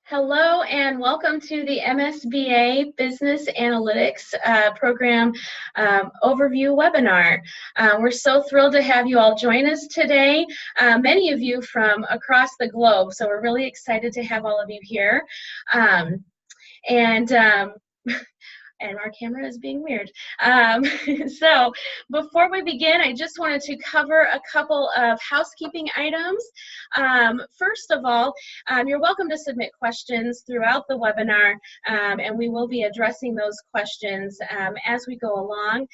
Hello and welcome to the MSBA Business Analytics Program Overview webinar. We're so thrilled to have you all join us today, many of you from across the globe, so we're really excited to have all of you here. And our camera is being weird. So before we begin, I just wanted to cover a couple of housekeeping items. First of all, you're welcome to submit questions throughout the webinar, and we will be addressing those questions as we go along.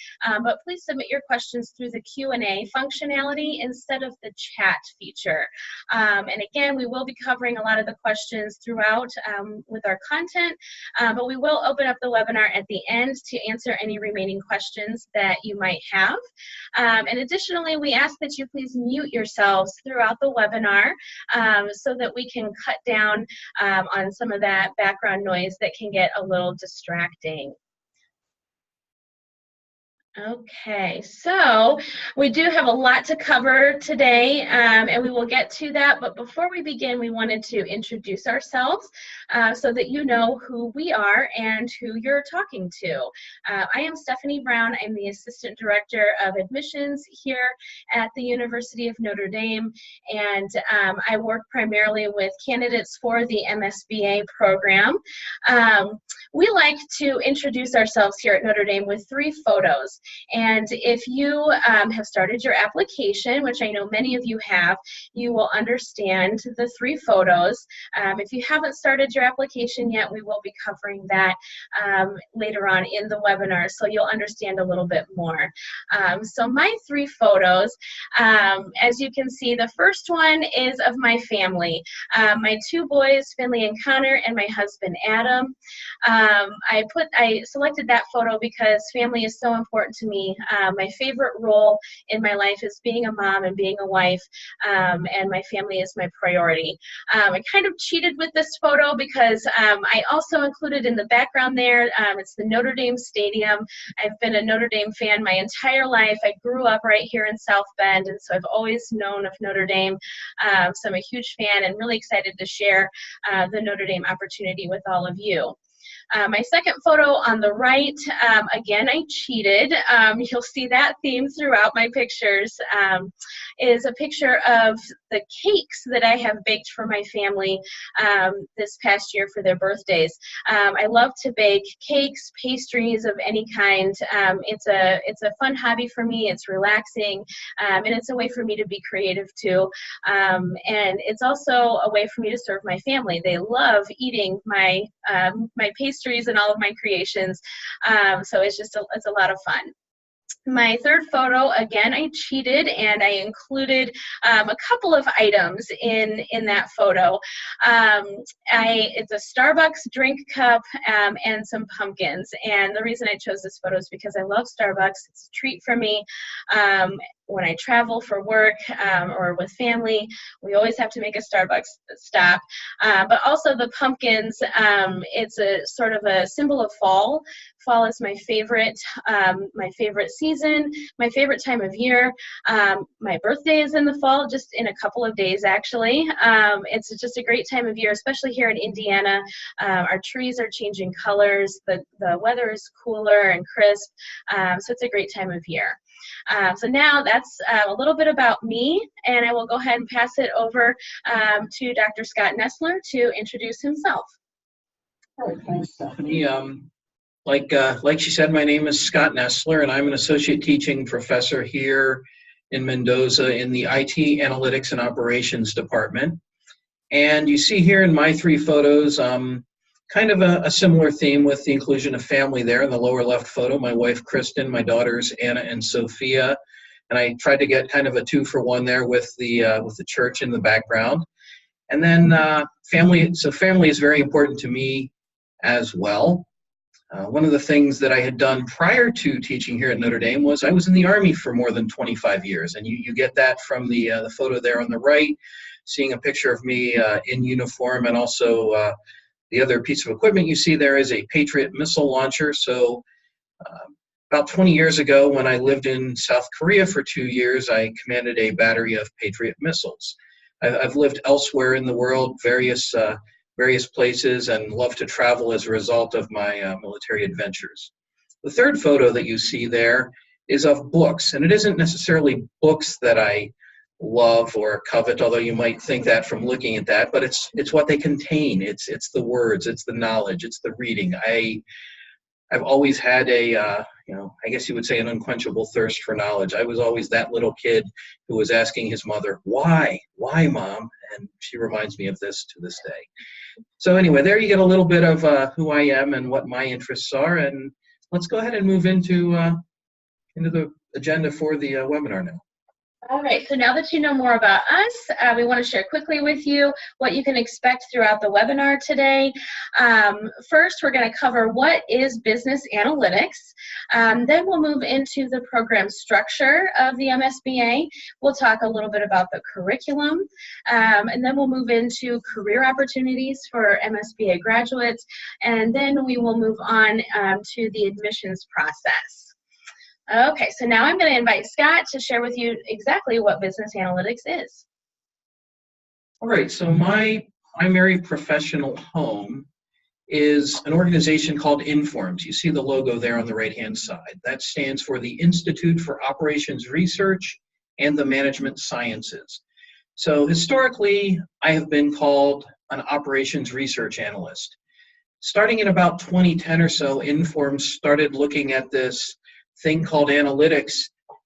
But please submit your questions through the Q&A functionality instead of the chat feature. And again, we will be covering a lot of the questions throughout with our content, but we will open up the webinar at the end to answer any remaining questions that you might have. And additionally, we ask that you please mute yourselves throughout the webinar so that we can cut down on some of that background noise that can get a little distracting. Okay, so we do have a lot to cover today, and we will get to that. But before we begin, we wanted to introduce ourselves so that you know who we are and who you're talking to. I am Stephanie Brown. I'm the Assistant Director of Admissions here at the University of Notre Dame, and I work primarily with candidates for the MSBA program. We like to introduce ourselves here at Notre Dame with 3 photos. And if you have started your application, which I know many of you have, you will understand the 3 photos. If you haven't started your application yet, we will be covering that later on in the webinar, so you'll understand a little bit more. So my 3 photos, as you can see, the first one is of my family. My 2 boys, Finley and Connor, and my husband, Adam. I selected that photo because family is so important to me. My favorite role in my life is being a mom and being a wife, and my family is my priority. I kind of cheated with this photo because I also included in the background there, it's the Notre Dame Stadium. I've been a Notre Dame fan my entire life. I grew up right here in South Bend, and so I've always known of Notre Dame. So I'm a huge fan and really excited to share the Notre Dame opportunity with all of you. My second photo on the right, again, I cheated. You'll see that theme throughout my pictures, is a picture of the cakes that I have baked for my family this past year for their birthdays. I love to bake cakes, pastries of any kind. It's a fun hobby for me. It's relaxing, and it's a way for me to be creative too. And it's also a way for me to serve my family. They love eating my pastries and all of my creations, so it's a lot of fun. My third photo, again, I cheated and I included a couple of items in that photo. It's a Starbucks drink cup and some pumpkins. And the reason I chose this photo is because I love Starbucks. It's a treat for me. When I travel for work or with family, we always have to make a Starbucks stop. But also the pumpkins, it's a sort of a symbol of fall. Fall is my favorite season, my favorite time of year. My birthday is in the fall, just in a couple of days actually. It's just a great time of year, especially here in Indiana. Our trees are changing colors, the weather is cooler and crisp, so it's a great time of year. So now that's a little bit about me, and I will go ahead and pass it over to Dr. Scott Nestler to introduce himself. All right, thanks, Stephanie. Like she said, my name is Scott Nestler, and I'm an associate teaching professor here in Mendoza in the IT Analytics and Operations Department. And you see here in my 3 photos, kind of a similar theme with the inclusion of family there in the lower left photo. My wife, Kristen, my daughters, Anna and Sophia. And I tried to get kind of a 2-for-1 there with the church in the background. And then family. So family is very important to me as well. One of the things that I had done prior to teaching here at Notre Dame was I was in the Army for more than 25 years. And you get that from the photo there on the right, seeing a picture of me in uniform, and also the other piece of equipment you see there is a Patriot missile launcher. So about 20 years ago, when I lived in South Korea for 2 years, I commanded a battery of Patriot missiles. I've lived elsewhere in the world, various various places and love to travel as a result of my military adventures. The third photo that you see there is of books, and it isn't necessarily books that I love or covet, although you might think that from looking at that, but it's what they contain. It's the words, it's the knowledge, it's the reading. I've always had a, I guess you would say an unquenchable thirst for knowledge. I was always that little kid who was asking his mother, why, Mom? And she reminds me of this to this day. So anyway, there you get a little bit of who I am and what my interests are, and let's go ahead and move into the agenda for the webinar now. All right, so now that you know more about us, we want to share quickly with you what you can expect throughout the webinar today. First, we're going to cover what is business analytics. Then we'll move into the program structure of the MSBA. We'll talk a little bit about the curriculum, and then we'll move into career opportunities for MSBA graduates, and then we will move on to the admissions process. Okay, so now I'm going to invite Scott to share with you exactly what business analytics is. All right, so my primary professional home is an organization called Informs. You see the logo there on the right-hand side. That stands for the Institute for Operations Research and the Management Sciences. So historically, I have been called an operations research analyst. Starting in about 2010 or so, Informs started looking at this thing called analytics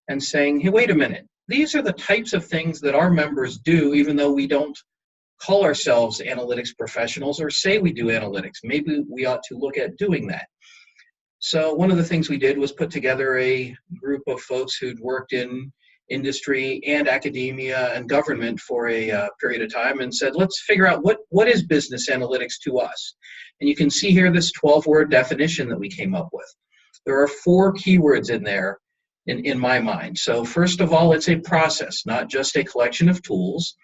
and saying, hey, wait a minute, these are the types of things that our members do, even though we don't call ourselves analytics professionals or say we do analytics. Maybe we ought to look at doing that. So one of the things we did was put together a group of folks who'd worked in industry and academia and government for a period of time and said, let's figure out what is business analytics to us. And you can see here this 12-word definition that we came up with. There are 4 keywords in there in my mind. So first of all, it's a process, not just a collection of tools.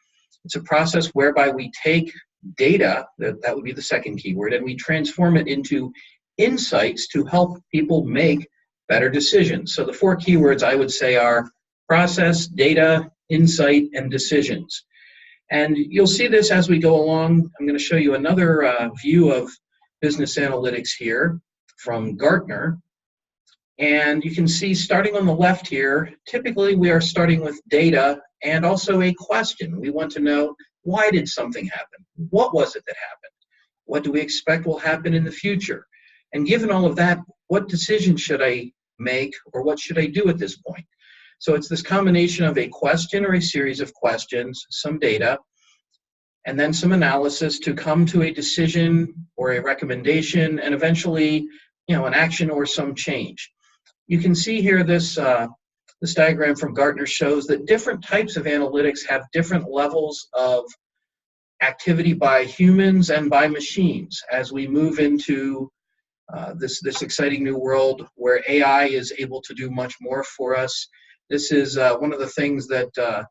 It's a process whereby we take data, that would be the second keyword, and we transform it into insights to help people make better decisions. So the 4 keywords I would say are process, data, insight, and decisions. And you'll see this as we go along. I'm going to show you another view of business analytics here from Gartner. And you can see starting on the left here, typically we are starting with data and also a question. We want to know, why did something happen? What was it that happened? What do we expect will happen in the future? And given all of that, what decision should I make or what should I do at this point? So it's this combination of a question or a series of questions, some data, and then some analysis to come to a decision or a recommendation and eventually, an action or some change. You can see here this diagram from Gartner shows that different types of analytics have different levels of activity by humans and by machines as we move into this exciting new world where AI is able to do much more for us. This is one of the things that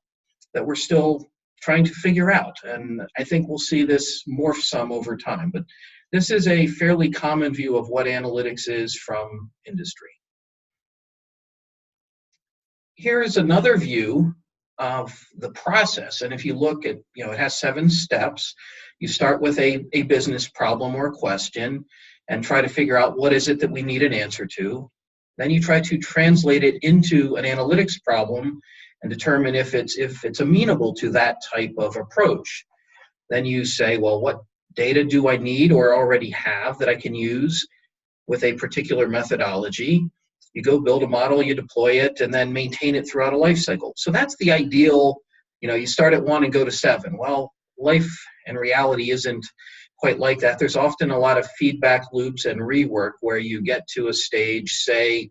we're still trying to figure out, and I think we'll see this morph some over time. But this is a fairly common view of what analytics is from industry. Here is another view of the process, and if you look at, it has 7 steps. You start with a business problem or a question and try to figure out what is it that we need an answer to. Then you try to translate it into an analytics problem and determine if it's amenable to that type of approach. Then you say, well, what data do I need or already have that I can use with a particular methodology? You go build a model, you deploy it, and then maintain it throughout a life cycle. So that's the ideal, you start at 1 and go to 7. Well, life and reality isn't quite like that. There's often a lot of feedback loops and rework where you get to a stage, say,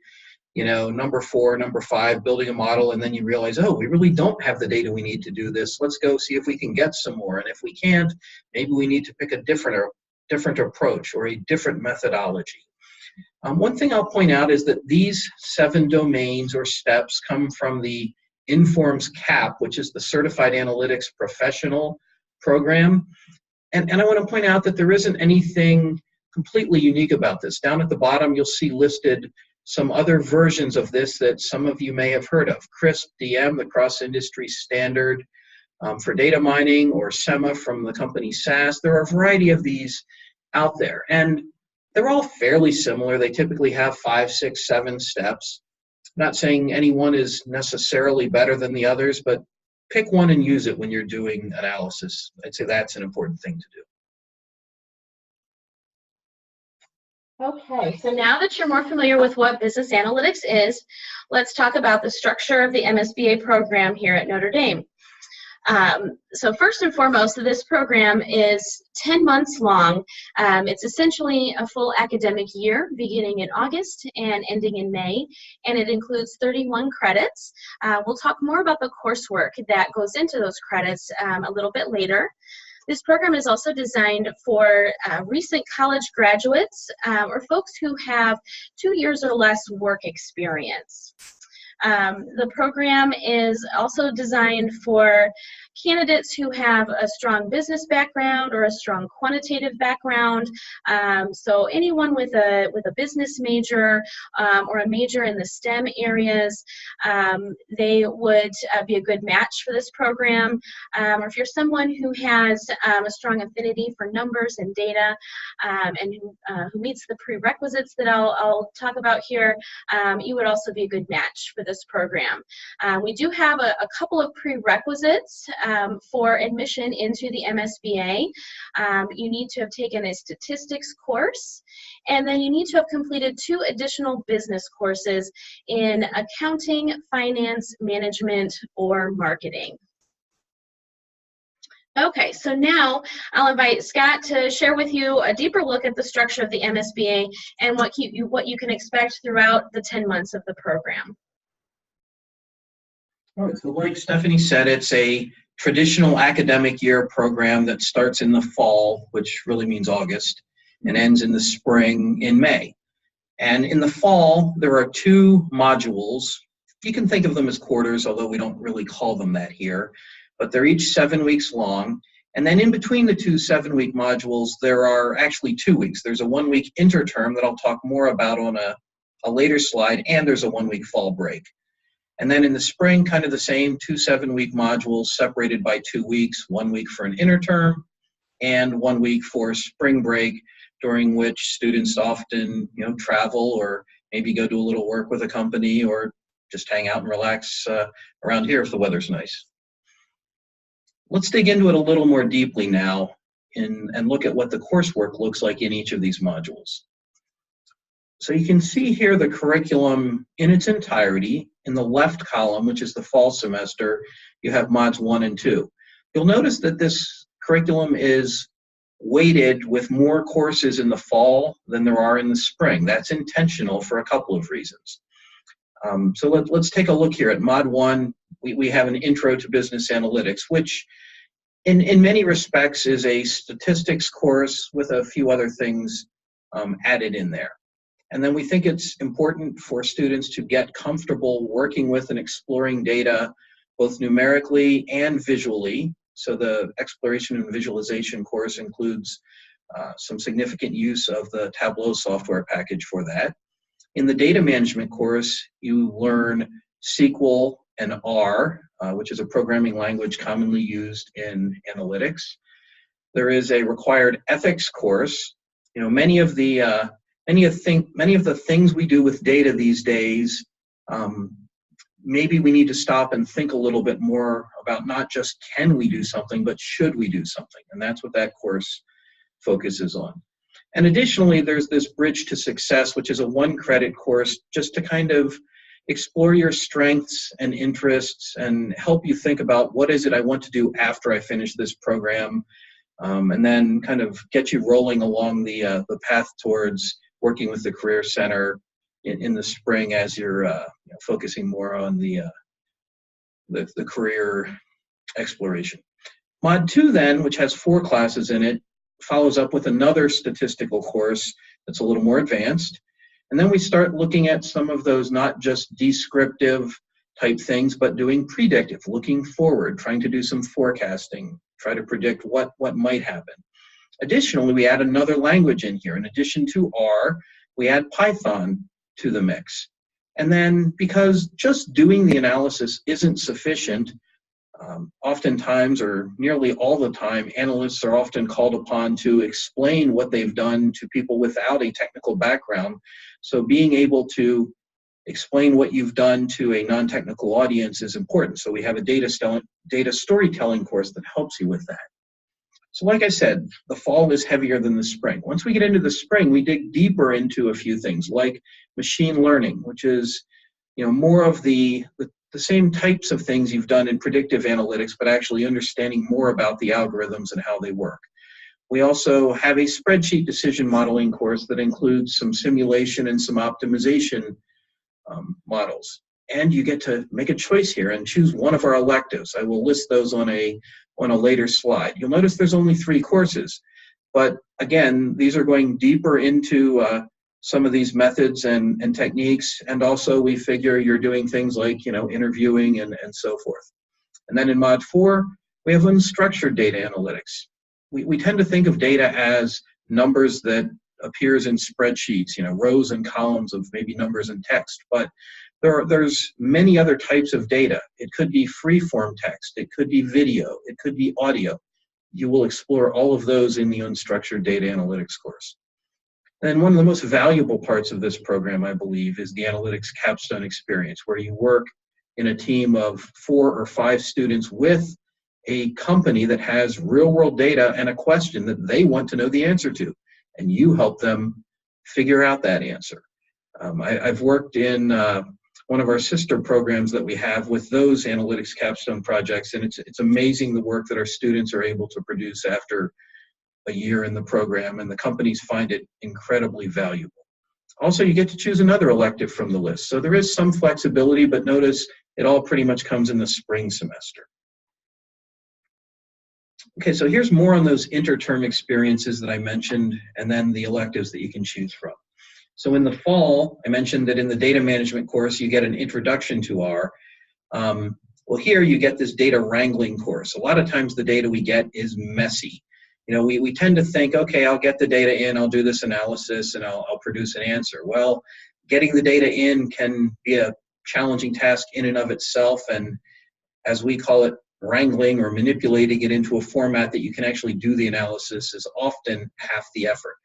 number 4, number 5, building a model, and then you realize, oh, we really don't have the data we need to do this. Let's go see if we can get some more. And if we can't, maybe we need to pick a different approach or a different methodology. One thing I'll point out is that these 7 domains or steps come from the Informs CAP, which is the Certified Analytics Professional Program. And I want to point out that there isn't anything completely unique about this. Down at the bottom, you'll see listed some other versions of this that some of you may have heard of. CRISP, DM, the Cross Industry Standard, for data mining, or SEMA from the company SAS. There are a variety of these out there, and they're all fairly similar. They typically have 5, 6, 7 steps. I'm not saying any one is necessarily better than the others, but pick one and use it when you're doing analysis. I'd say that's an important thing to do. Okay, so now that you're more familiar with what business analytics is, let's talk about the structure of the MSBA program here at Notre Dame. So first and foremost, this program is 10 months long. It's essentially a full academic year beginning in August and ending in May, and it includes 31 credits. We'll talk more about the coursework that goes into those credits a little bit later. This program is also designed for recent college graduates or folks who have 2 years or less work experience. The program is also designed for candidates who have a strong business background or a strong quantitative background. So anyone with a business major or a major in the STEM areas, they would be a good match for this program. Or if you're someone who has a strong affinity for numbers and data and who meets the prerequisites that I'll talk about here, you would also be a good match for this program. We do have a couple of prerequisites for admission into the MSBA. You need to have taken a statistics course, and then you need to have completed 2 additional business courses in accounting, finance, management, or marketing. Okay, so now I'll invite Scott to share with you a deeper look at the structure of the MSBA and what you can expect throughout the 10 months of the program. All right, so like Stephanie said, it's a traditional academic year program that starts in the fall, which really means August, and ends in the spring in May. And in the fall, there are 2 modules. You can think of them as quarters, although we don't really call them that here, but they're each 7 weeks long. And then in between the 2 7-week modules, there are actually 2 weeks. There's a 1-week interterm that I'll talk more about on a later slide, and there's a 1-week fall break. And then in the spring, kind of the same, 2 7-week modules separated by 2 weeks, 1 week for an interterm and 1 week for spring break, during which students often, travel or maybe go do a little work with a company or just hang out and relax around here if the weather's nice. Let's dig into it a little more deeply now and look at what the coursework looks like in each of these modules. So you can see here the curriculum in its entirety. In the left column, which is the fall semester, you have mods 1 and 2. You'll notice that this curriculum is weighted with more courses in the fall than there are in the spring. That's intentional for a couple of reasons. So let's take a look here at mod 1. We have an intro to business analytics, which in many respects is a statistics course with a few other things added in there. And then we think it's important for students to get comfortable working with and exploring data, both numerically and visually. So the exploration and visualization course includes some significant use of the Tableau software package for that. In the data management course, you learn SQL and R, which is a programming language commonly used in analytics. There is a required ethics course. Many of the things we do with data these days, maybe we need to stop and think a little bit more about not just can we do something, but should we do something? And that's what that course focuses on. And additionally, there's this Bridge to Success, which is a 1-credit course just to kind of explore your strengths and interests and help you think about what is it I want to do after I finish this program, and then kind of get you rolling along the path towards working with the Career Center in the spring as you're focusing more on the career exploration. Mod 2 then, which has 4 classes in it, follows up with another statistical course that's a little more advanced. And then we start looking at some of those not just descriptive type things, but doing predictive, looking forward, trying to do some forecasting, try to predict what might happen. Additionally, we add another language in here. In addition to R, we add Python to the mix. And then because just doing the analysis isn't sufficient, Oftentimes, or nearly all the time, analysts are often called upon to explain what they've done to people without a technical background. So being able to explain what you've done to a non-technical audience is important. So we have a data storytelling course that helps you with that. So like I said, the fall is heavier than the spring. Once we get into the spring, we dig deeper into a few things like machine learning, which is more of the same types of things you've done in predictive analytics, but actually understanding more about the algorithms and how they work. We also have a spreadsheet decision modeling course that includes some simulation and some optimization models. And you get to make a choice here and choose one of our electives. I will list those on a later slide. You'll notice there's only 3 courses, but again, these are going deeper into some of these methods and techniques, and also we figure you're doing things like interviewing and so forth. And then in Mod 4, we have unstructured data analytics. We tend to think of data as numbers that appears in spreadsheets, rows and columns of maybe numbers and text, but there's many other types of data. It could be free-form text, it could be video, it could be audio. You will explore all of those in the unstructured data analytics course. And one of the most valuable parts of this program, I believe, is the analytics capstone experience, where you work in a team of 4 or 5 students with a company that has real-world data and a question that they want to know the answer to, and you help them figure out that answer. I've worked in one of our sister programs that we have with those analytics capstone projects, and it's amazing the work that our students are able to produce after a year in the program, and the companies find it incredibly valuable. Also, you get to choose another elective from the list. So there is some flexibility, but notice it all pretty much comes in the spring semester. Okay, so here's more on those interterm experiences that I mentioned, and then the electives that you can choose from. So in the fall, I mentioned that in the data management course, you get an introduction to R. Well, here you get this data wrangling course. A lot of times the data we get is messy. We tend to think, okay, I'll get the data in, I'll do this analysis, and I'll produce an answer. Well, getting the data in can be a challenging task in and of itself, and as we call it, wrangling or manipulating it into a format that you can actually do the analysis is often half the effort.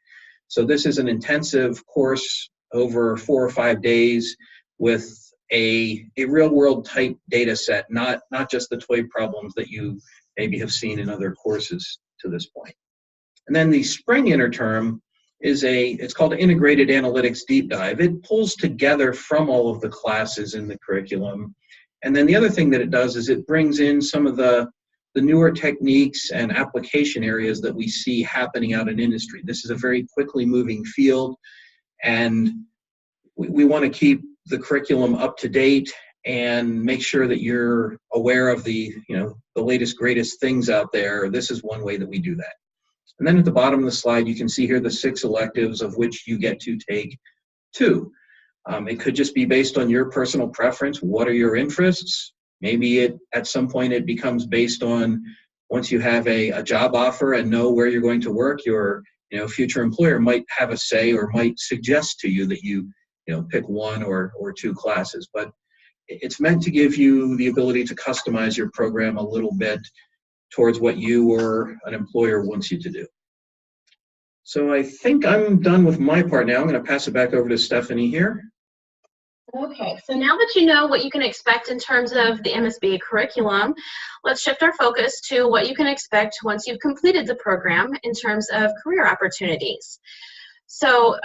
So this is an intensive course over 4 or 5 days with a real-world type data set, not just the toy problems that you maybe have seen in other courses to this point. And then the spring interterm is it's called Integrated Analytics Deep Dive. It pulls together from all of the classes in the curriculum. And then the other thing that it does is it brings in some of the newer techniques and application areas that we see happening out in industry. This is a very quickly moving field, and we want to keep the curriculum up to date and make sure that you're aware of the latest, greatest things out there. This is one way that we do that. And then at the bottom of the slide, you can see here the 6 electives, of which you get to take 2. It could just be based on your personal preference. What are your interests? Maybe at some point it becomes based on, once you have a job offer and know where you're going to work, your future employer might have a say or might suggest to you that you pick 1 or 2 classes. But it's meant to give you the ability to customize your program a little bit towards what you or an employer wants you to do. So I think I'm done with my part now. I'm going to pass it back over to Stephanie here. Okay, so now that you know what you can expect in terms of the MSBA curriculum, let's shift our focus to what you can expect once you've completed the program in terms of career opportunities. So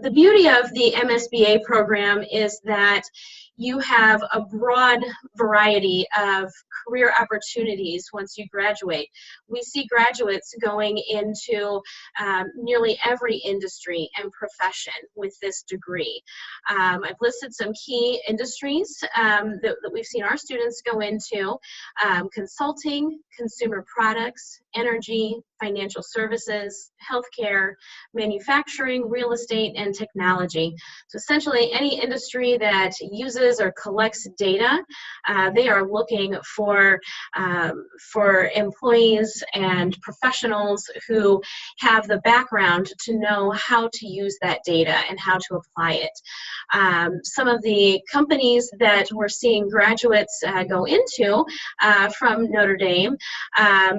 the beauty of the MSBA program is that you have a broad variety of career opportunities once you graduate. We see graduates going into nearly every industry and profession with this degree. I've listed some key industries that we've seen our students go into: consulting, consumer products, energy, financial services, healthcare, manufacturing, real estate, and technology. So essentially any industry that uses or collects data, they are looking for employees and professionals who have the background to know how to use that data and how to apply it. Some of the companies that we're seeing graduates go into from Notre Dame,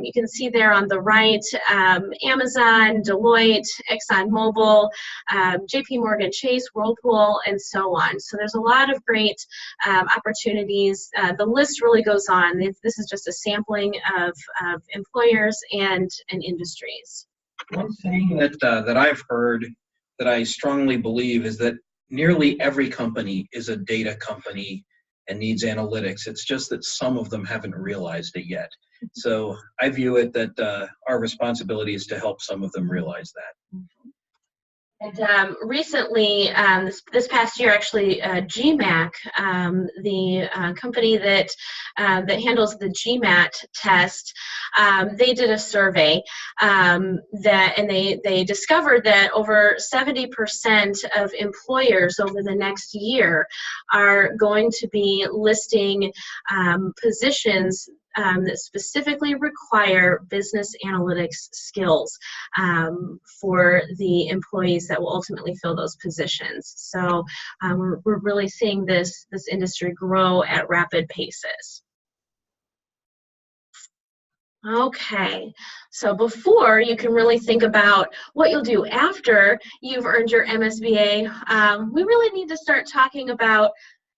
you can see there on the right, Amazon, Deloitte, ExxonMobil, JP Morgan Chase, Whirlpool, and so on. So there's a lot of great opportunities. The list really goes on. This is just a sampling of employers and industries. One thing that I've heard that I strongly believe is that nearly every company is a data company and needs analytics. It's just that some of them haven't realized it yet. So I view it that our responsibility is to help some of them realize that. And recently, this past year, actually, GMAT, the company that handles the GMAT test, they did a survey and they discovered that over 70% of employers over the next year are going to be listing positions that specifically require business analytics skills for the employees that will ultimately fill those positions. So we're really seeing this industry grow at rapid paces. Okay, so before you can really think about what you'll do after you've earned your MSBA, we really need to start talking about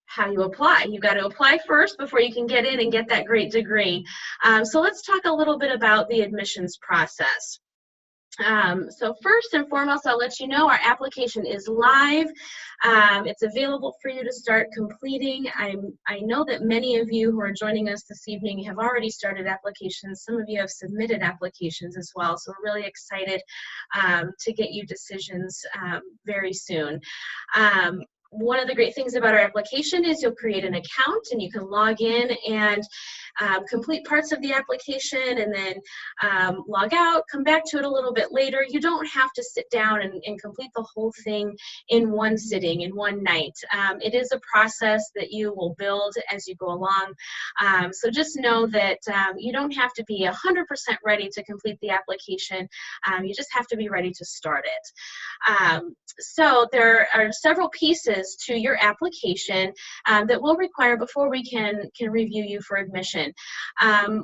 how you apply. You've got to apply first before you can get in and get that great degree. So let's talk a little bit about the admissions process. So first and foremost, I'll let you know our application is live. It's available for you to start completing. I know that many of you who are joining us this evening have already started applications. Some of you have submitted applications as well, so we're really excited to get you decisions very soon. One of the great things about our application is you'll create an account and you can log in and complete parts of the application and then log out, come back to it a little bit later. You don't have to sit down and complete the whole thing in one sitting, in one night. It is a process that you will build as you go along. So just know that you don't have to be 100% ready to complete the application. You just have to be ready to start it. So there are several pieces to your application that we'll require before we can review you for admission.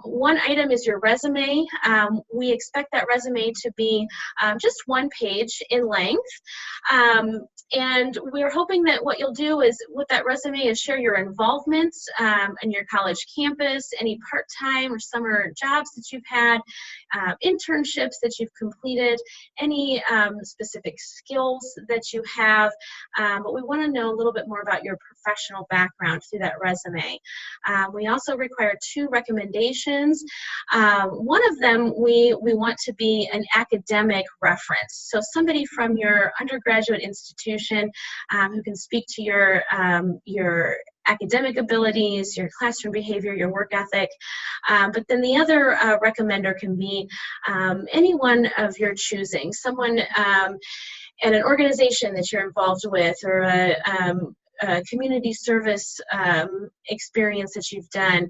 One item is your resume. We expect that resume to be just one page in length. And we're hoping that what you'll do is with that resume is share your involvements in your college campus, any part-time or summer jobs that you've had, internships that you've completed, any specific skills that you have. But we want to know a little bit more about your professional background through that resume. We also require 2 recommendations. One of them we want to be an academic reference. So somebody from your undergraduate institution who can speak to your academic abilities, your classroom behavior, your work ethic. But then the other recommender can be anyone of your choosing, someone at an organization that you're involved with, or a community service experience that you've done,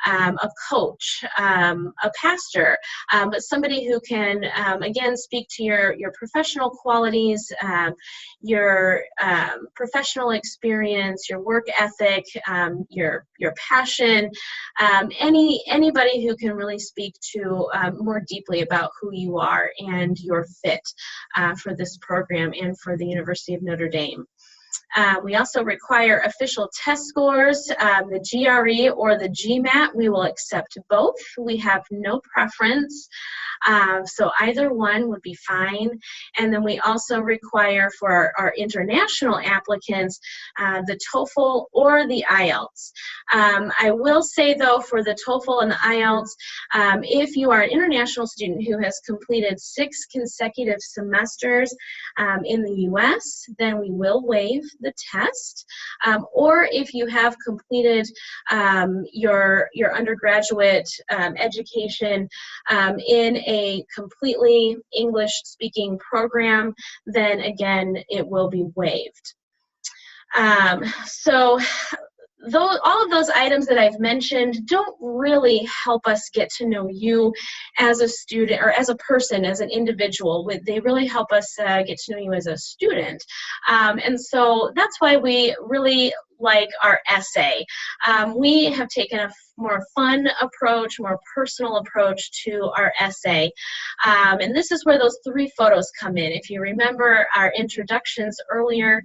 a coach, a pastor, but somebody who can, again, speak to your professional qualities, your professional experience, your work ethic, your passion, anybody who can really speak to more deeply about who you are and your fit for this program and for the University of Notre Dame. We also require official test scores, the GRE or the GMAT. We will accept both. We have no preference, so either one would be fine. And then we also require for our international applicants the TOEFL or the IELTS. I will say though, for the TOEFL and the IELTS, if you are an international student who has completed 6 consecutive semesters in the US, then we will waive the test, or if you have completed your undergraduate education in a completely English-speaking program, then again, it will be waived. So all of those items that I've mentioned don't really help us get to know you as a student or as a person, as an individual. They really help us get to know you as a student. And so that's why we really like our essay. We have taken a more fun approach, more personal approach to our essay. And this is where those 3 photos come in. If you remember our introductions earlier,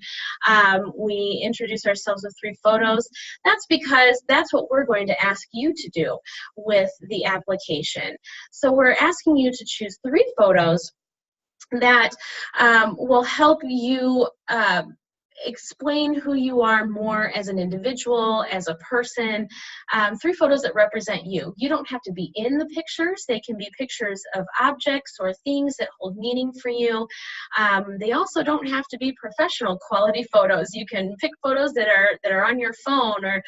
we introduced ourselves with 3 photos. That's because that's what we're going to ask you to do with the application. So we're asking you to choose 3 photos that will help you explain who you are more as an individual, as a person. 3 photos that represent you. You don't have to be in the pictures. They can be pictures of objects or things that hold meaning for you. They also don't have to be professional quality photos. You can pick photos that are on your phone, or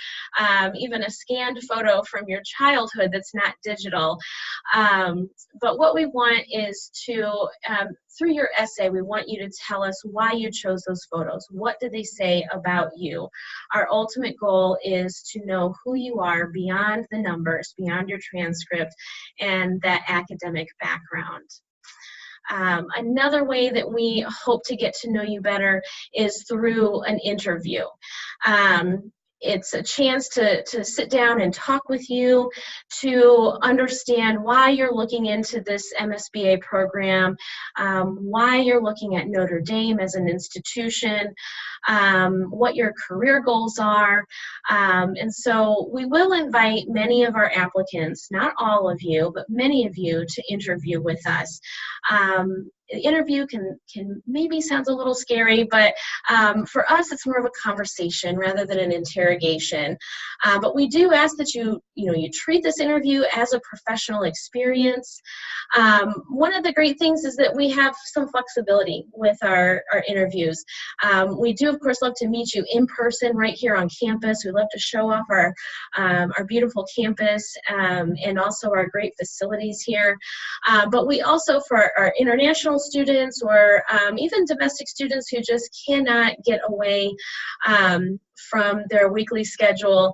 even a scanned photo from your childhood that's not digital. But what we want is to, through your essay, we want you to tell us why you chose those photos. What do they say about you? Our ultimate goal is to know who you are beyond the numbers, beyond your transcript, and that academic background. Another way that we hope to get to know you better is through an interview. It's a chance to sit down and talk with you, to understand why you're looking into this MSBA program, why you're looking at Notre Dame as an institution, what your career goals are. And so we will invite many of our applicants, not all of you, but many of you, to interview with us. The interview can maybe sounds a little scary, but for us it's more of a conversation rather than an interrogation. But we do ask that you treat this interview as a professional experience. One of the great things is that we have some flexibility with our interviews. We do, of course, love to meet you in person right here on campus. We love to show off our beautiful campus and also our great facilities here. But we also, for our international students or even domestic students who just cannot get away from their weekly schedule,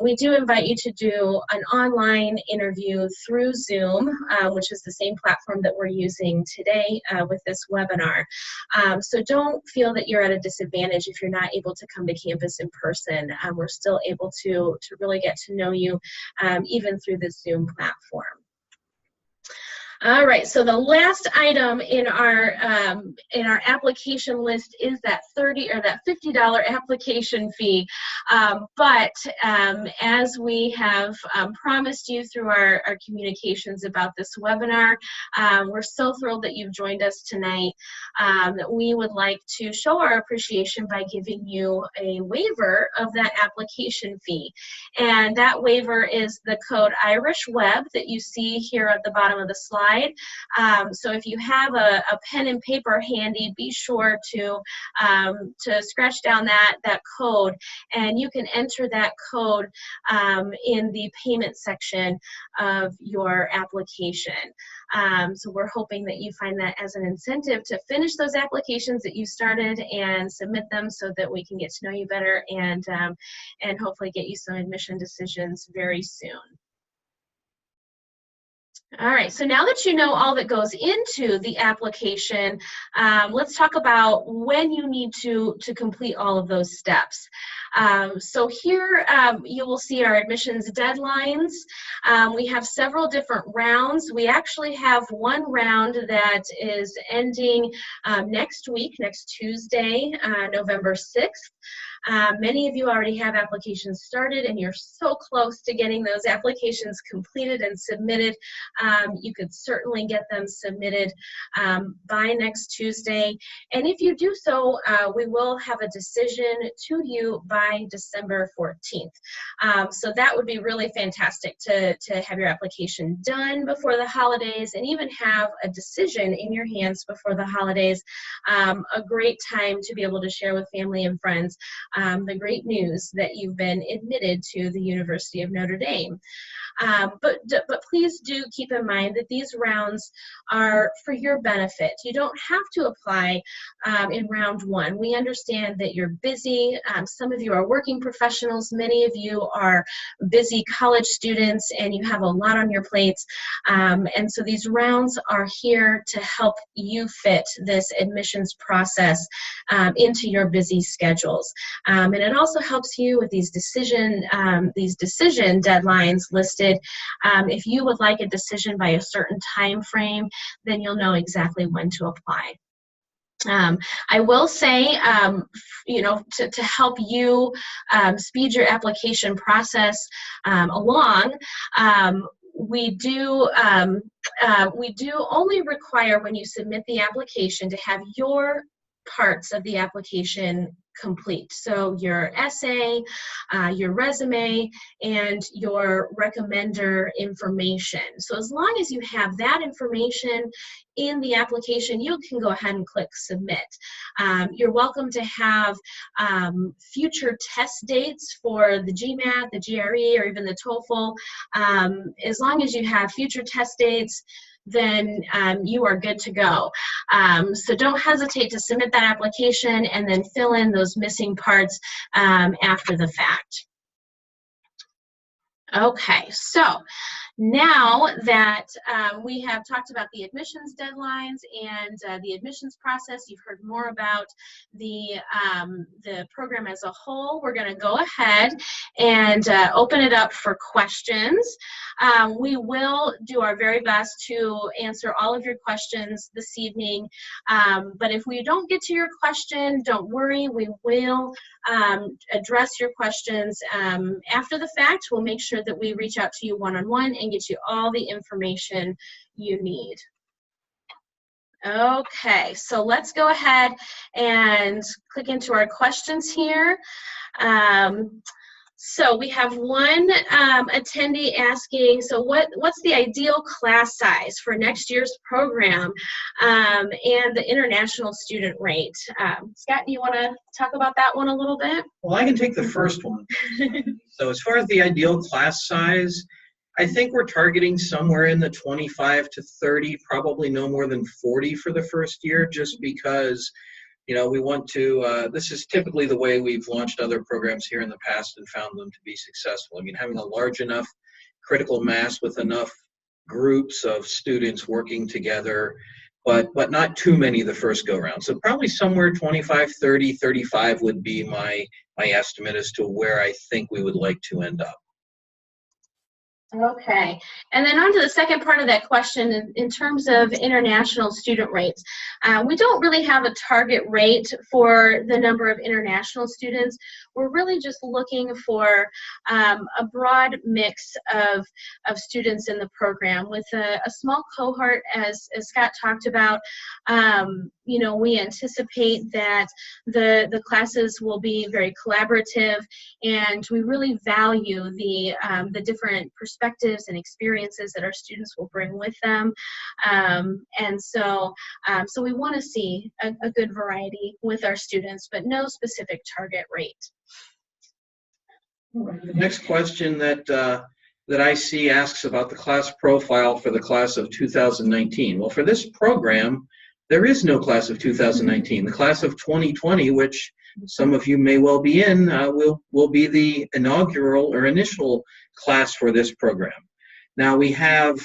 we do invite you to do an online interview through Zoom, which is the same platform that we're using today with this webinar. So don't feel that you're at a disadvantage if you're not able to come to campus in person. We're still able to really get to know you even through the Zoom platform. All right, so the last item in our application list is that $50 application fee. But as we have promised you through our communications about this webinar, we're so thrilled that you've joined us tonight. That we would like to show our appreciation by giving you a waiver of that application fee. And that waiver is the code IrishWeb that you see here at the bottom of the slide. So if you have a pen and paper handy, be sure to scratch down that code, and you can enter that code in the payment section of your application. So we're hoping that you find that as an incentive to finish those applications that you started and submit them so that we can get to know you better and hopefully get you some admission decisions very soon. All right, so now that you know all that goes into the application, let's talk about when you need to complete all of those steps. So here you will see our admissions deadlines. We have several different rounds. We actually have one round that is ending next week, next Tuesday, November 6th. Many of you already have applications started, and you're so close to getting those applications completed and submitted. You could certainly get them submitted by next Tuesday. And if you do so, we will have a decision to you by December 14th. So that would be really fantastic to have your application done before the holidays and even have a decision in your hands before the holidays. A great time to be able to share with family and friends the great news that you've been admitted to the University of Notre Dame. But please do keep in mind that these rounds are for your benefit. You don't have to apply in round one. We understand that you're busy. Some of you are working professionals. Many of you are busy college students, and you have a lot on your plates. And so these rounds are here to help you fit this admissions process into your busy schedules. And it also helps you with these decision deadlines listed. If you would like a decision by a certain time frame, then you'll know exactly when to apply. I will say, to help you speed your application process along, we do only require, when you submit the application, to have your parts of the application complete. So your essay, your resume, and your recommender information. So as long as you have that information in the application, you can go ahead and click submit. You're welcome to have future test dates for the GMAT, the GRE, or even the TOEFL. As long as you have future test dates, then you are good to go. So don't hesitate to submit that application and then fill in those missing parts after the fact. Okay, so now that we have talked about the admissions deadlines and the admissions process, you've heard more about the program as a whole, we're going to go ahead and open it up for questions. We will do our very best to answer all of your questions this evening, but if we don't get to your question, don't worry, we will address your questions after the fact. We'll make sure that we reach out to you one-on-one and get you all the information you need. Okay, so let's go ahead and click into our questions here. So we have one attendee asking, so what's the ideal class size for next year's program and the international student rate? Scott, do you want to talk about that one a little bit? Well, I can take the first one. So as far as the ideal class size, I think we're targeting somewhere in the 25 to 30, probably no more than 40 for the first year, just because we want to, this is typically the way we've launched other programs here in the past and found them to be successful. I mean, having a large enough critical mass with enough groups of students working together, but not too many the first go round. So probably somewhere 25, 30, 35 would be my estimate as to where I think we would like to end up. Okay, and then on to the second part of that question in terms of international student rates. We don't really have a target rate for the number of international students. We're really just looking for a broad mix of students in the program with a small cohort, as Scott talked about. We anticipate that the classes will be very collaborative, and we really value the different perspectives and experiences that our students will bring with them. And so we want to see a good variety with our students, but no specific target rate. The next question that I see asks about the class profile for the class of 2019. Well, for this program, there is no class of 2019. The class of 2020, which some of you may well be in, will be the inaugural or initial class for this program. Now we have,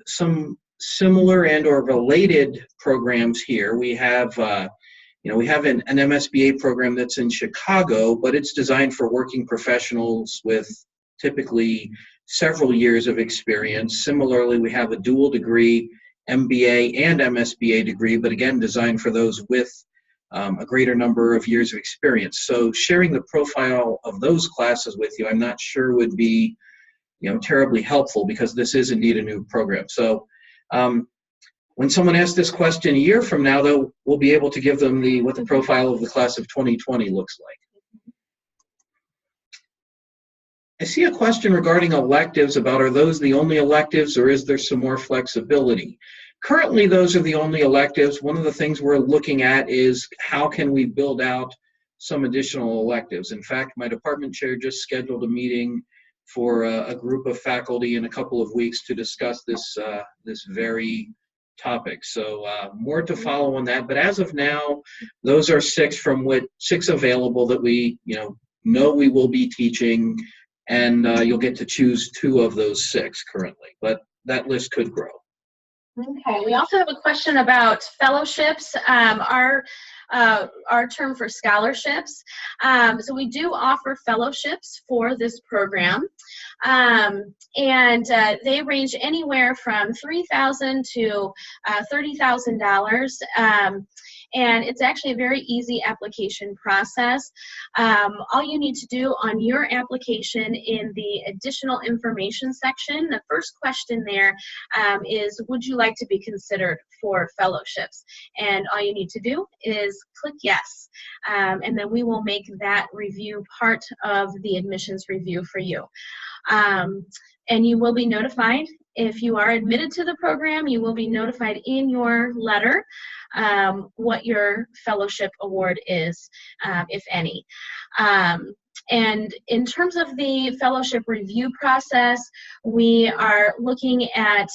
some similar and or related programs here. We have, we have an MSBA program that's in Chicago, but it's designed for working professionals with typically several years of experience. Similarly, we have a dual degree MBA and MSBA degree, but again, designed for those with a greater number of years of experience. So sharing the profile of those classes with you, I'm not sure would be, terribly helpful, because this is indeed a new program. So when someone asks this question a year from now, though, we'll be able to give them what the profile of the class of 2020 looks like. I see a question regarding electives about, are those the only electives, or is there some more flexibility? Currently, those are the only electives. One of the things we're looking at is how can we build out some additional electives. In fact, my department chair just scheduled a meeting for a group of faculty in a couple of weeks to discuss this very topic. So more to follow on that. But as of now, those are six available that we know we will be teaching, and you'll get to choose 2 of those 6 currently. But that list could grow. Okay, we also have a question about fellowships, our term for scholarships. So we do offer fellowships for this program, and they range anywhere from $3,000 to $30,000. And it's actually a very easy application process. All you need to do on your application in the additional information section, the first question there is, would you like to be considered for fellowships? And all you need to do is click yes. And then we will make that review part of the admissions review for you. And you will be notified if you are admitted to the program. You will be notified in your letter what your fellowship award is, if any. And in terms of the fellowship review process, we are looking at,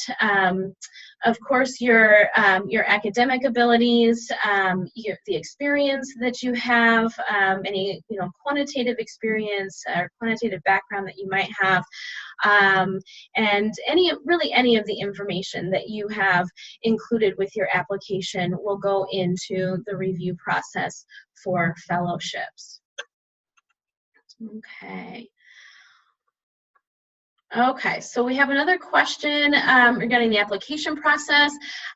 of course, your academic abilities, the experience that you have, any quantitative experience or quantitative background that you might have, and any of the information that you have included with your application will go into the review process for fellowships. Okay, so we have another question regarding the application process.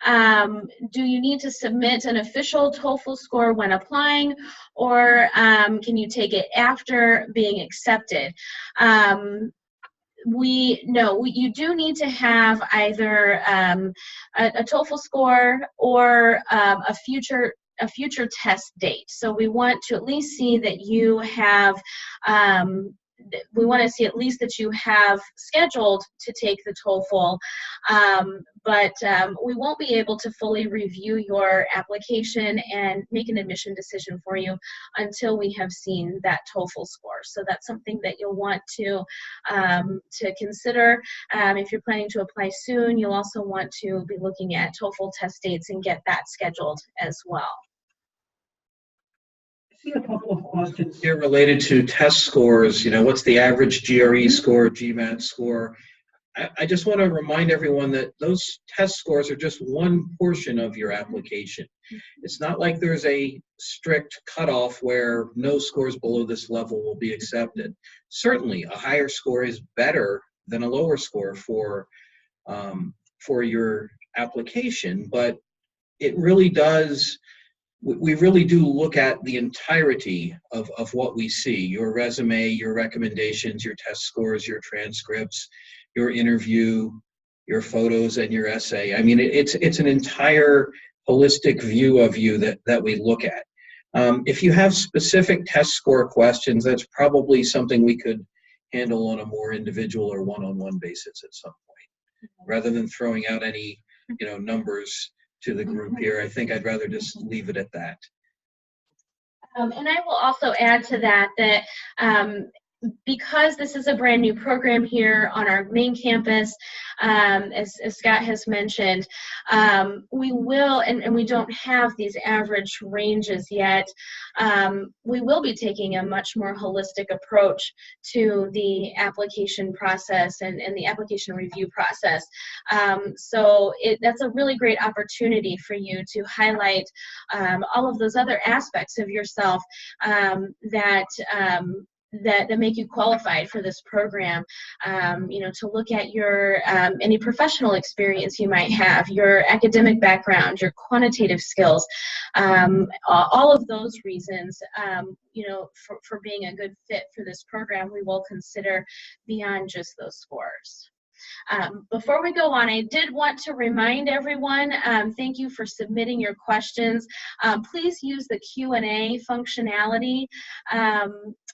Do you need to submit an official TOEFL score when applying, or can you take it after being accepted? You do need to have either a TOEFL score or a future test date. So we want to at least see that you have scheduled to take the TOEFL, but we won't be able to fully review your application and make an admission decision for you until we have seen that TOEFL score. So that's something that you'll want to consider. If you're planning to apply soon, you'll also want to be looking at TOEFL test dates and get that scheduled as well. I see a couple of questions here related to test scores. What's the average GRE score, GMAT score? I just want to remind everyone that those test scores are just one portion of your application. It's not like there's a strict cutoff where no scores below this level will be accepted. Certainly, a higher score is better than a lower score for your application, but it really does. We really do look at the entirety of what we see: your resume, your recommendations, your test scores, your transcripts, your interview, your photos, and your essay. I mean, it's an entire holistic view of you that we look at. If you have specific test score questions, that's probably something we could handle on a more individual or one-on-one basis at some point. Rather than throwing out any numbers to the group here, I think I'd rather just leave it at that. And I will also add to that because this is a brand new program here on our main campus, as Scott has mentioned, we will, and we don't have these average ranges yet, we will be taking a much more holistic approach to the application process and the application review process. So that's a really great opportunity for you to highlight all of those other aspects of yourself that that make you qualified for this program. To look at your any professional experience you might have, your academic background, your quantitative skills, all of those reasons, for being a good fit for this program, we will consider beyond just those scores. Before we go on, I did want to remind everyone, thank you for submitting your questions. Please use the Q&A functionality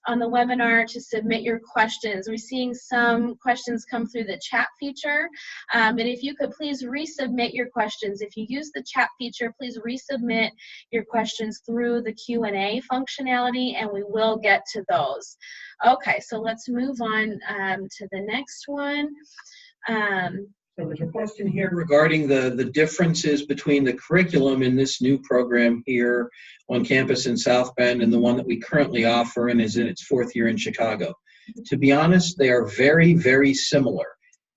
on the webinar to submit your questions. We're seeing some questions come through the chat feature, and if you could please resubmit your questions. If you use the chat feature, please resubmit your questions through the Q&A functionality, and we will get to those. Okay, so let's move on to the next one. So there's a question here regarding the differences between the curriculum in this new program here on campus in South Bend and the one that we currently offer and is in its 4th year in Chicago. To be honest, they are very, very similar.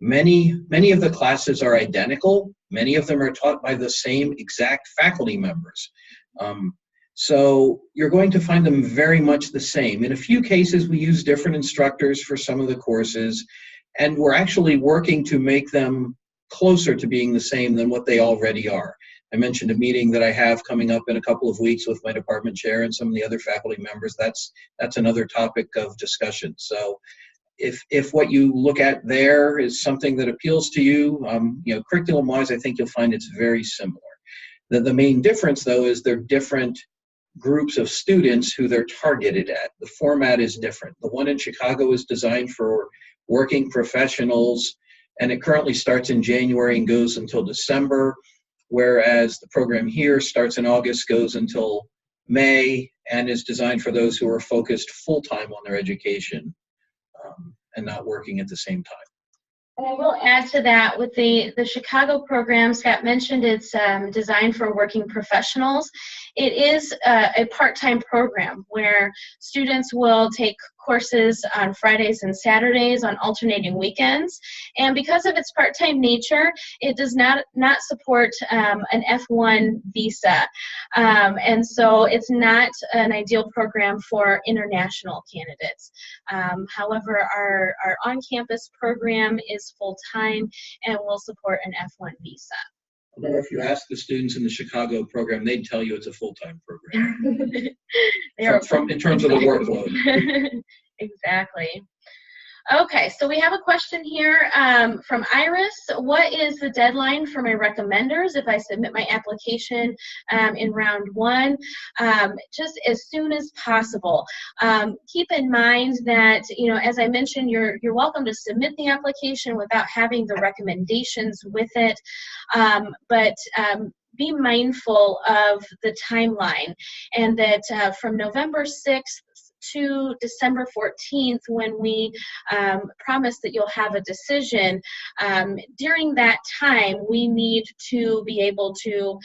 Many of the classes are identical. Many of them are taught by the same exact faculty members. So you're going to find them very much the same. In a few cases, we use different instructors for some of the courses, and we're actually working to make them closer to being the same than what they already are. I mentioned a meeting that I have coming up in a couple of weeks with my department chair and some of the other faculty members. That's another topic of discussion. So if what you look at there is something that appeals to you, curriculum-wise, I think you'll find it's very similar. The main difference, though, is they're different groups of students who they're targeted at. The format is different. The one in Chicago is designed for working professionals, and it currently starts in January and goes until December, whereas the program here starts in August, goes until May, and is designed for those who are focused full-time on their education and not working at the same time. And I will add to that with the Chicago program, Scott mentioned it's designed for working professionals. It is a part-time program where students will take courses on Fridays and Saturdays on alternating weekends. And because of its part-time nature, it does not support an F1 visa. And so it's not an ideal program for international candidates. However, our on-campus program is full-time and will support an F1 visa. Although if you ask the students in the Chicago program, they'd tell you it's a full-time program. In terms of the workload. Exactly. Okay, so we have a question here from Iris. What is the deadline for my recommenders if I submit my application in round 1? Just as soon as possible. Keep in mind that, as I mentioned, you're welcome to submit the application without having the recommendations with it, but be mindful of the timeline, and that from November 6th to December 14th, when we promise that you'll have a decision, during that time, we need to be able to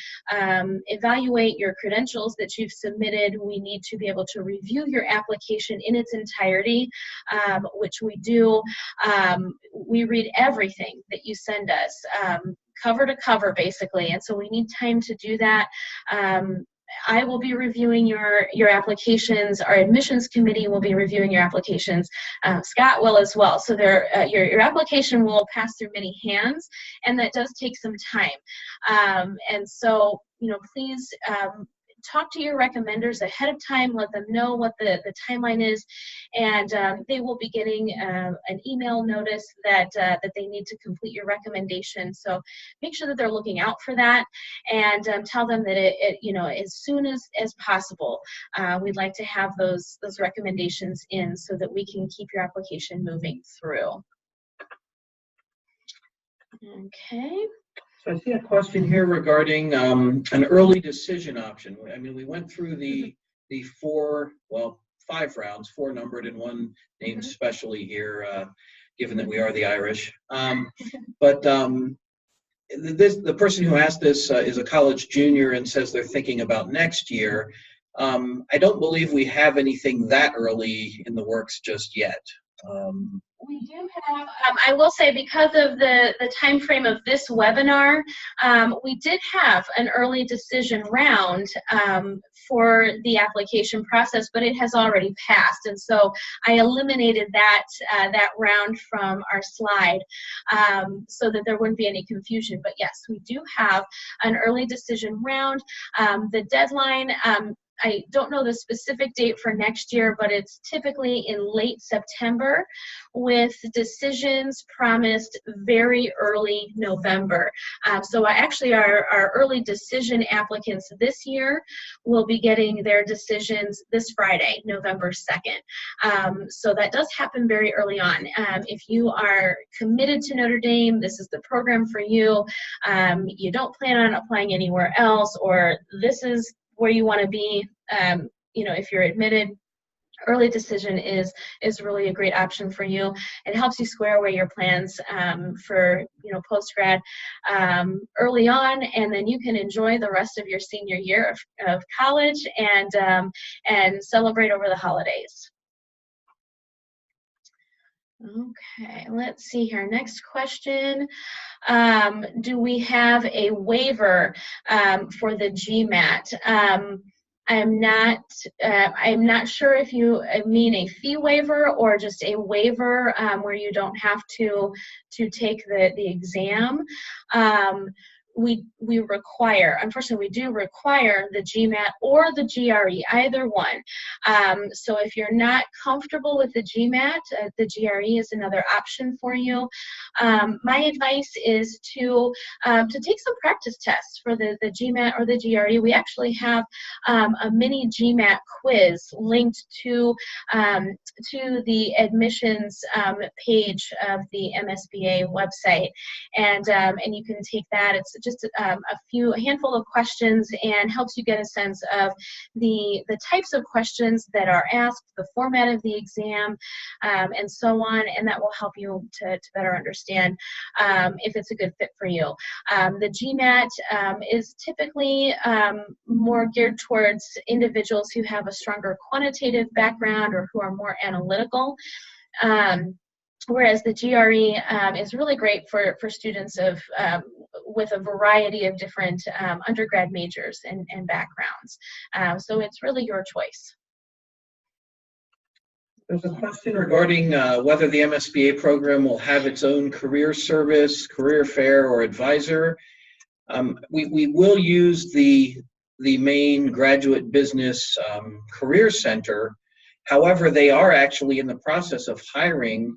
evaluate your credentials that you've submitted. We need to be able to review your application in its entirety, which we do. We read everything that you send us, cover to cover, basically, and so we need time to do that. I will be reviewing your applications. Our admissions committee will be reviewing your applications. Scott will as well. So your application will pass through many hands, and that does take some time. And so, please talk to your recommenders ahead of time. Let them know what the timeline is, and they will be getting an email notice that they need to complete your recommendation. So make sure that they're looking out for that, and tell them that as soon as possible, we'd like to have those recommendations in so that we can keep your application moving through. Okay. So I see a question here regarding an early decision option. I mean, we went through the 5 rounds, 4 numbered and 1 named specially here, given that we are the Irish. But the person who asked this is a college junior and says they're thinking about next year. I don't believe we have anything that early in the works just yet. We do have, I will say, because of the time frame of this webinar, we did have an early decision round for the application process, but it has already passed, and so I eliminated that that round from our slide so that there wouldn't be any confusion. But yes, we do have an early decision round. The deadline, I don't know the specific date for next year, but it's typically in late September, with decisions promised very early November. So actually our early decision applicants this year will be getting their decisions this Friday, November 2nd. So that does happen very early on. If you are committed to Notre Dame, this is the program for you, you don't plan on applying anywhere else, or this is where you want to be, you know, if you're admitted, early decision is really a great option for you. It helps you square away your plans for, you know, post-grad early on, and then you can enjoy the rest of your senior year of college and celebrate over the holidays. Okay, let's see here. Next question. Do we have a waiver for the GMAT? I'm not sure if you mean a fee waiver or just a waiver where you don't have to take the exam. We require, unfortunately, we do require the GMAT or the GRE, either one. So if you're not comfortable with the GMAT, the GRE is another option for you. My advice is to take some practice tests for the GMAT or the GRE. We actually have a mini GMAT quiz linked to the admissions page of the MSBA website, and you can take that. It's just a handful of questions, and helps you get a sense of the types of questions that are asked, the format of the exam, and so on, and that will help you to better understand if it's a good fit for you. The GMAT is typically more geared towards individuals who have a stronger quantitative background or who are more analytical. Whereas the GRE is really great for students with a variety of different undergrad majors and backgrounds. So it's really your choice. There's a question regarding whether the MSBA program will have its own career service, career fair, or advisor. We will use the main graduate business career center. However, they are actually in the process of hiring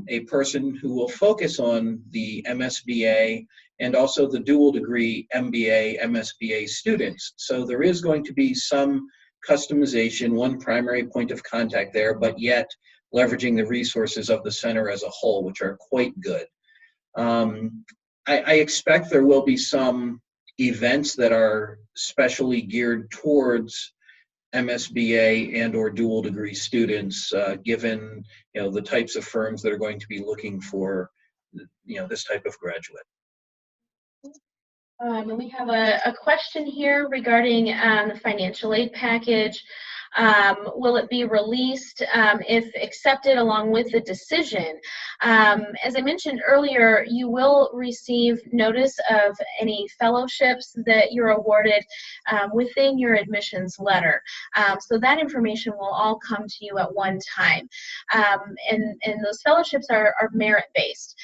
a person who will focus on the MSBA and also the dual degree MBA, MSBA students. So there is going to be some customization, one primary point of contact there, but yet leveraging the resources of the center as a whole, which are quite good. I expect there will be some events that are specially geared towards MSBA and or dual degree students, given the types of firms that are going to be looking for this type of graduate. And we have a question here regarding the financial aid package. Will it be released if accepted along with the decision? As I mentioned earlier, you will receive notice of any fellowships that you're awarded within your admissions letter. So that information will all come to you at one time. And those fellowships are merit-based.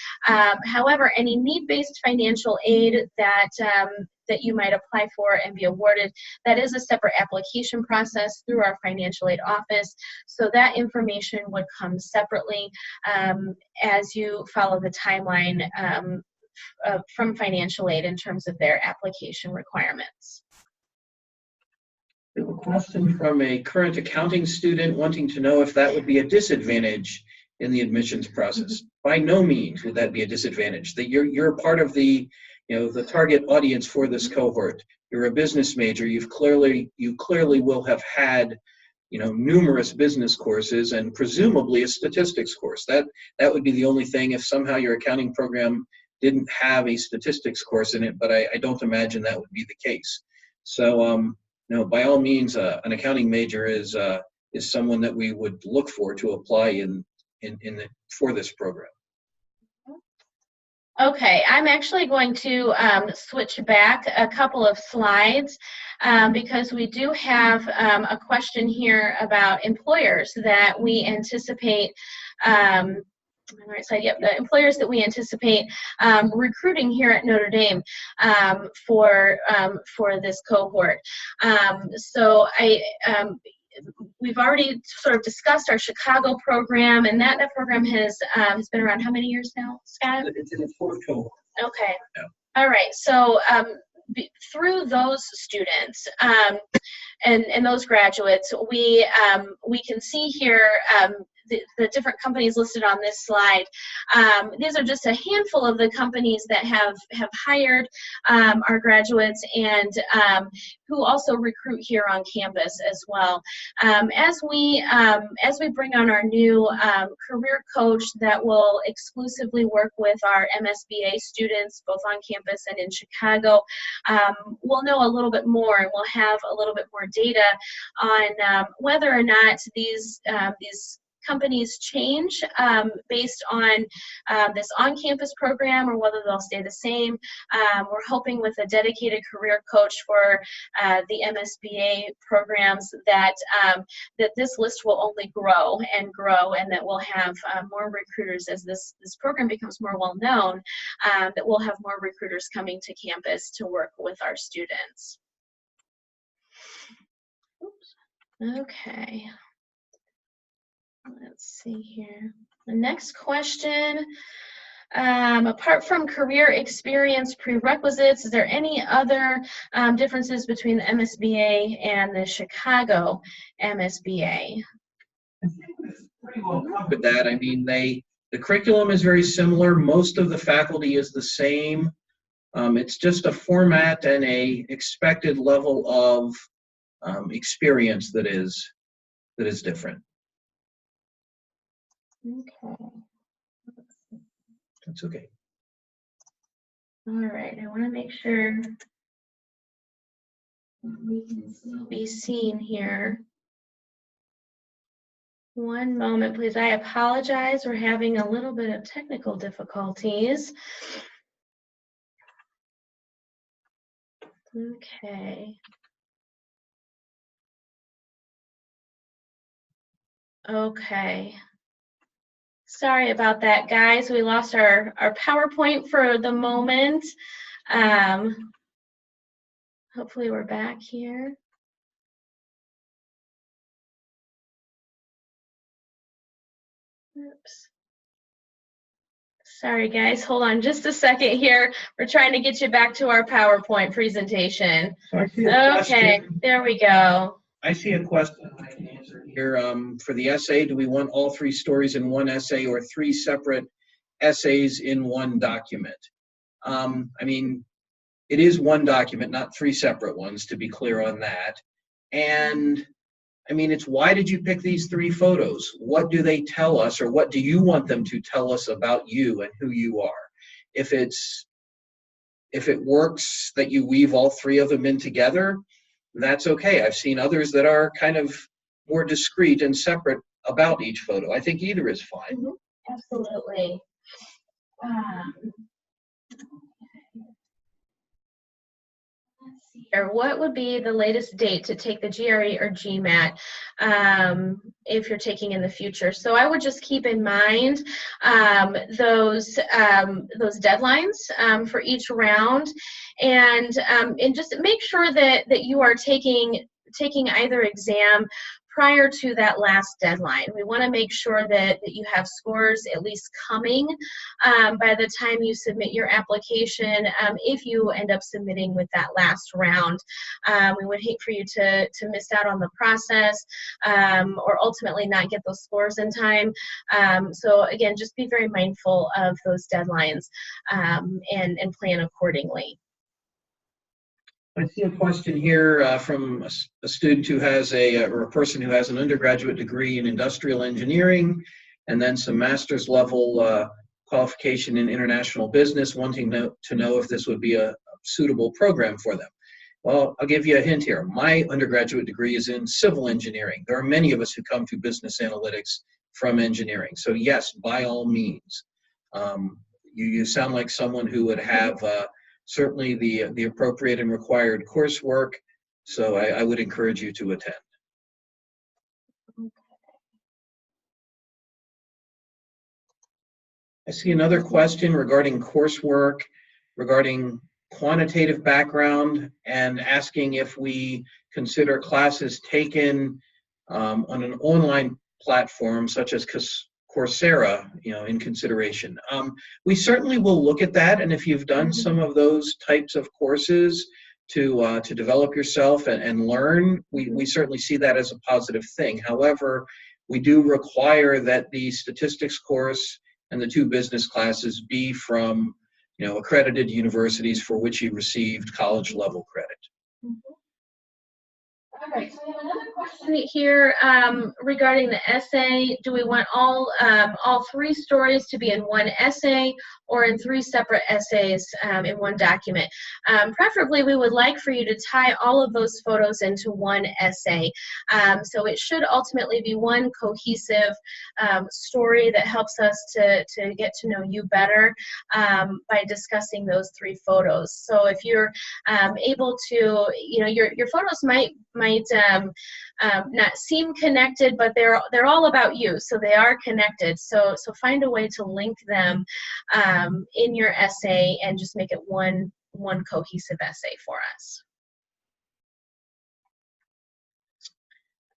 However, any need-based financial aid that you might apply for and be awarded, that is a separate application process through our financial aid office. So that information would come separately as you follow the timeline from financial aid in terms of their application requirements. We have a question from a current accounting student wanting to know if that would be a disadvantage in the admissions process. By no means would that be a disadvantage. That you're part of the the target audience for this cohort. You're a business major. You clearly will have had numerous business courses and presumably a statistics course. That would be the only thing if somehow your accounting program didn't have a statistics course in it, but I don't imagine that would be the case. So by all means, an accounting major is someone that we would look for to apply in for this program. Okay, I'm actually going to switch back a couple of slides because we do have a question here about employers that we anticipate. On the right side, yep, the employers that we anticipate recruiting here at Notre Dame for this cohort. So we've already sort of discussed our Chicago program, and that program has been around how many years now, Scott? It's in its fourth cohort. Okay. Yeah. All right. So through those students and those graduates, we can see here the different companies listed on this slide. These are just a handful of the companies that have hired our graduates and who also recruit here on campus as well. As we bring on our new career coach that will exclusively work with our MSBA students both on campus and in Chicago, we'll know a little bit more and we'll have a little bit more data on whether or not these companies change based on this on-campus program or whether they'll stay the same. We're hoping with a dedicated career coach for the MSBA programs that this list will only grow and that we'll have more recruiters as this program becomes more well-known, that we'll have more recruiters coming to campus to work with our students. Oops. Okay. Let's see here. The next question, apart from career experience prerequisites, is there any other differences between the MSBA and the Chicago MSBA? I think we've pretty well covered that. I mean, the curriculum is very similar. Most of the faculty is the same. It's just a format and a expected level of experience that is different. Okay. That's okay. All right, I want to make sure we can still be seen here. One moment, please. I apologize. We're having a little bit of technical difficulties. Okay. Okay. Sorry about that, guys. We lost our PowerPoint for the moment. Hopefully we're back here. Oops. Sorry, guys. Hold on just a second here. We're trying to get you back to our PowerPoint presentation. Okay, there we go. I see a question I can answer here. For the essay, do we want all three stories in one essay or three separate essays in one document? I mean, it is one document, not three separate ones, to be clear on that. And I mean, it's why did you pick these three photos? What do they tell us, or what do you want them to tell us about you and who you are? If it works that you weave all three of them in together, that's okay. I've seen others that are kind of more discrete and separate about each photo. I think either is fine. Mm-hmm. Absolutely. Let's see here. What would be the latest date to take the GRE or GMAT if you're taking in the future? So I would just keep in mind those deadlines for each round, and just make sure that you are taking either exam prior to that last deadline. We want to make sure that you have scores at least coming by the time you submit your application. If you end up submitting with that last round, we would hate for you to miss out on the process or ultimately not get those scores in time. So again, just be very mindful of those deadlines and plan accordingly. I see a question here from a student who has or a person who has an undergraduate degree in industrial engineering and then some master's level qualification in international business, wanting to know if this would be a suitable program for them. Well, I'll give you a hint here. My undergraduate degree is in civil engineering. There are many of us who come to business analytics from engineering. So yes, by all means. You sound like someone who would have certainly the appropriate and required coursework, so I would encourage you to attend. I see another question regarding coursework, regarding quantitative background, and asking if we consider classes taken on an online platform such as Coursera, in consideration. We certainly will look at that, and if you've done some of those types of courses to develop yourself and learn, we certainly see that as a positive thing. However, we do require that the statistics course and the 2 business classes be from accredited universities for which you received college level credit. All right, so we have another question here regarding the essay. Do we want all 3 stories to be in one essay or in 3 separate essays in one document? Preferably, we would like for you to tie all of those photos into one essay. So it should ultimately be one cohesive story that helps us to get to know you better by discussing those 3 photos. So if you're able to, your photos might not seem connected, but they're all about you, so they are connected. So find a way to link them in your essay and just make it one cohesive essay for us.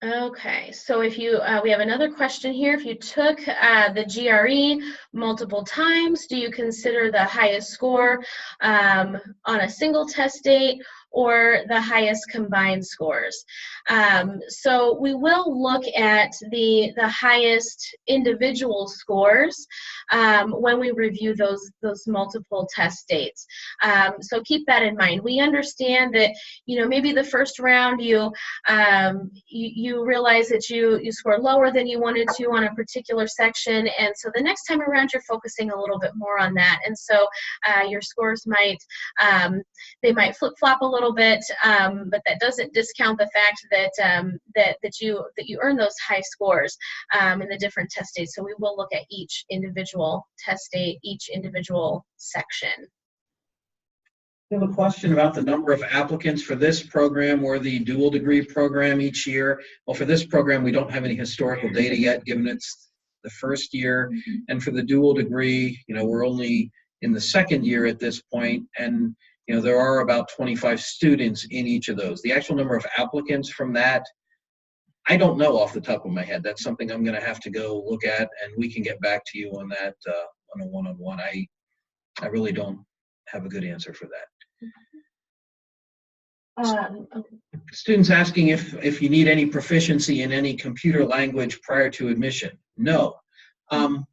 Okay, so if you, we have another question here. If you took the GRE multiple times, do you consider the highest score on a single test date or the highest combined scores? So we will look at the highest individual scores when we review those multiple test dates. So keep that in mind. We understand that maybe the first round you realize that you scored lower than you wanted to on a particular section, and so the next time around you're focusing a little bit more on that, and so your scores might flip-flop a little bit, but that doesn't discount the fact that you earn those high scores in the different test dates. So we will look at each individual test date, each individual section. I have a question about the number of applicants for this program or the dual degree program each year. Well, for this program, we don't have any historical data yet, given it's the first year. And for the dual degree, we're only in the second year at this point, and there are about 25 students in each of those. The actual number of applicants from that, I don't know off the top of my head. That's something I'm going to have to go look at, and we can get back to you on that on a one-on-one. I really don't have a good answer for that. Students asking if you need any proficiency in any computer language prior to admission. No.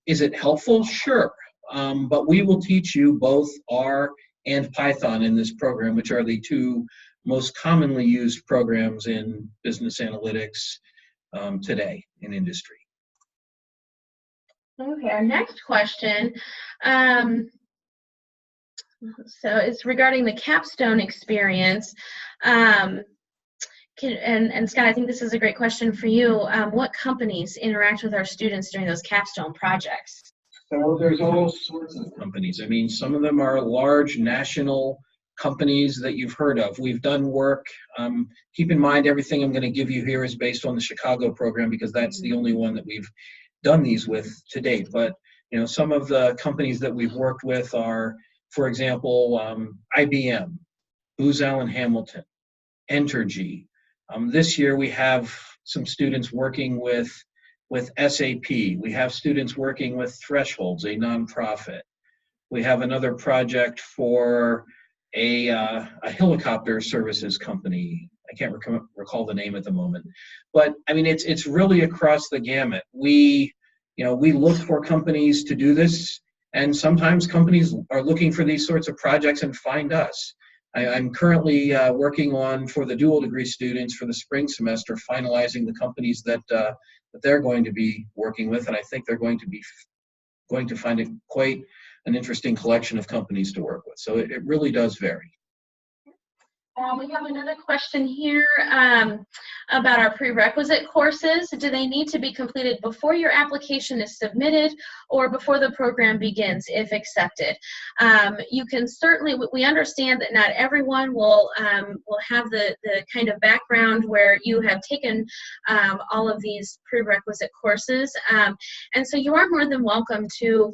Is it helpful? Sure. But we will teach you both R and Python in this program, which are the 2 most commonly used programs in business analytics today in industry. Okay, our next question. So it's regarding the Capstone experience. And Scott, I think this is a great question for you. What companies interact with our students during those Capstone projects? So there's all sorts of companies. I mean, some of them are large national companies that you've heard of. We've done work. Keep in mind, everything I'm going to give you here is based on the Chicago program because that's the only one that we've done these with to date. But some of the companies that we've worked with are, for example, IBM, Booz Allen Hamilton, Entergy. This year we have some students working with SAP. We have students working with Thresholds, a nonprofit. We have another project for a helicopter services company. I can't recall the name at the moment. But I mean, it's really across the gamut. We look for companies to do this, and sometimes companies are looking for these sorts of projects and find us. I'm currently working on, for the dual degree students for the spring semester, finalizing the companies that they're going to be working with, and I think they're going to find it quite an interesting collection of companies to work with. So it really does vary. We have another question here about our prerequisite courses. Do they need to be completed before your application is submitted or before the program begins, if accepted? You can certainly, we understand that not everyone will have the kind of background where you have taken all of these prerequisite courses. And so you are more than welcome to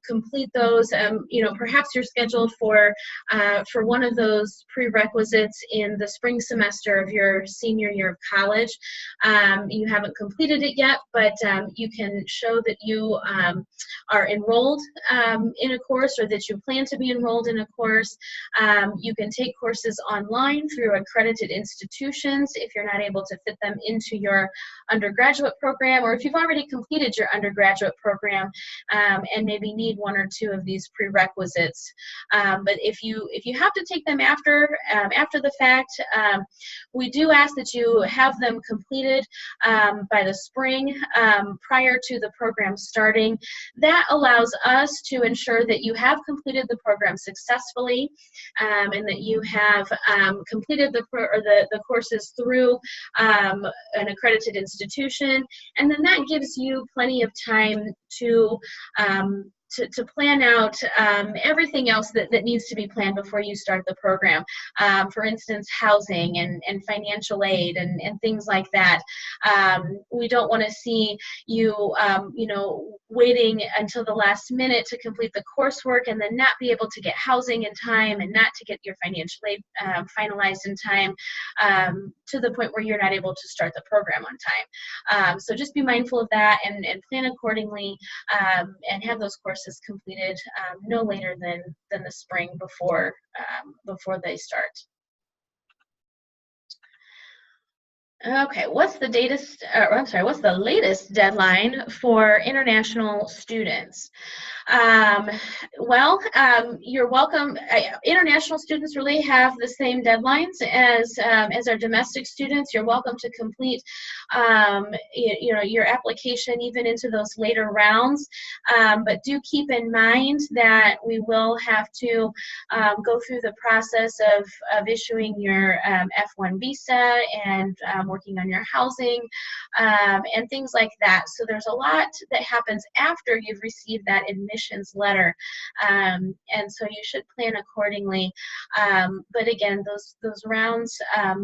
complete those. Perhaps you're scheduled for one of those prerequisites in the spring semester of your senior year of college. You haven't completed it yet, but you can show that you are enrolled in a course, or that you plan to be enrolled in a course. You can take courses online through accredited institutions if you're not able to fit them into your undergraduate program, or if you've already completed your undergraduate program and maybe need one or two of these prerequisites. But if you have to take them after the fact, we do ask that you have them completed by the spring prior to the program starting. That allows us to ensure that you have completed the program successfully and that you have completed the courses through an accredited institution, and then that gives you plenty of time to plan out everything else that needs to be planned before you start the program. For instance, housing and financial aid and things like that. We don't want to see you, waiting until the last minute to complete the coursework and then not be able to get housing in time and not to get your financial aid finalized in time, to the point where you're not able to start the program on time. So just be mindful of that and plan accordingly, and have those courses completed no later than the spring before they start. Okay, what's the latest deadline for international students? You're welcome. International students really have the same deadlines as our domestic students. You're welcome to complete, your application even into those later rounds. But do keep in mind that we will have to go through the process of issuing your F1 visa and working on your housing and things like that. So there's a lot that happens after you've received that admissions letter, and so you should plan accordingly. But again, those rounds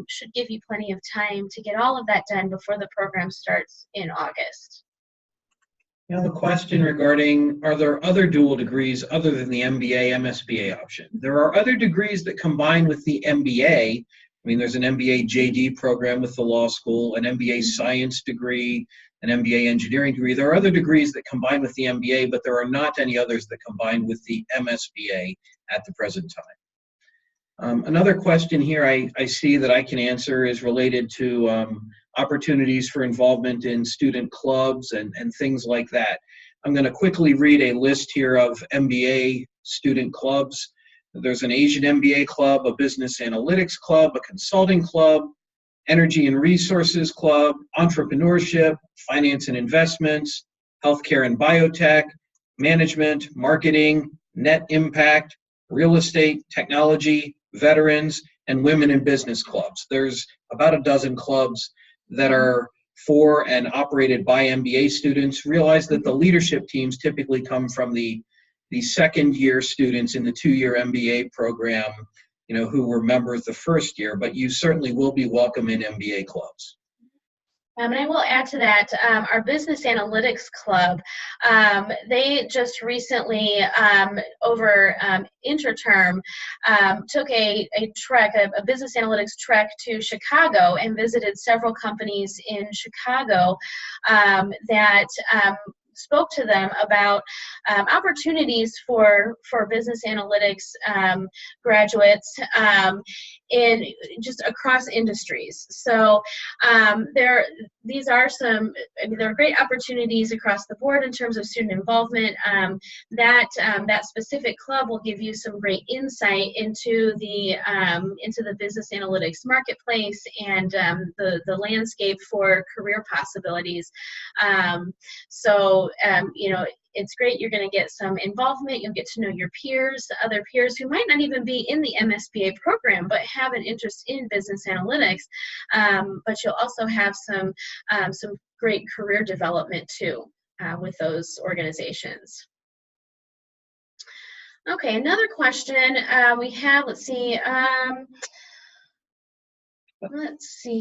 should give you plenty of time to get all of that done before the program starts in August. You have a question regarding, are there other dual degrees other than the MBA, MSBA option? There are other degrees that combine with the MBA. I mean, there's an MBA JD program with the law school, an MBA science degree, an MBA engineering degree. There are other degrees that combine with the MBA, but there are not any others that combine with the MSBA at the present time. Another question here I see that I can answer is related to opportunities for involvement in student clubs and things like that. I'm going to quickly read a list here of MBA student clubs. There's an Asian MBA club, a business analytics club, a consulting club, energy and resources club, entrepreneurship, finance and investments, healthcare and biotech, management, marketing, net impact, real estate, technology, veterans, and women in business clubs. There's about a dozen clubs that are for and operated by MBA students. Realize that the leadership teams typically come from the second year students in the 2-year MBA program, who were members the first year, but you certainly will be welcome in MBA clubs. And I will add to that, our Business Analytics Club, they just recently, over Interterm, took a business analytics trek to Chicago and visited several companies in Chicago that spoke to them about opportunities for business analytics graduates in just across industries. So there are great opportunities across the board in terms of student involvement. That specific club will give you some great insight into the business analytics marketplace and the landscape for career possibilities. it's great. You're going to get some involvement. You'll get to know your peers, other peers who might not even be in the MSBA program, but have an interest in business analytics. But you'll also have some great career development too with those organizations. Okay, another question we have, let's see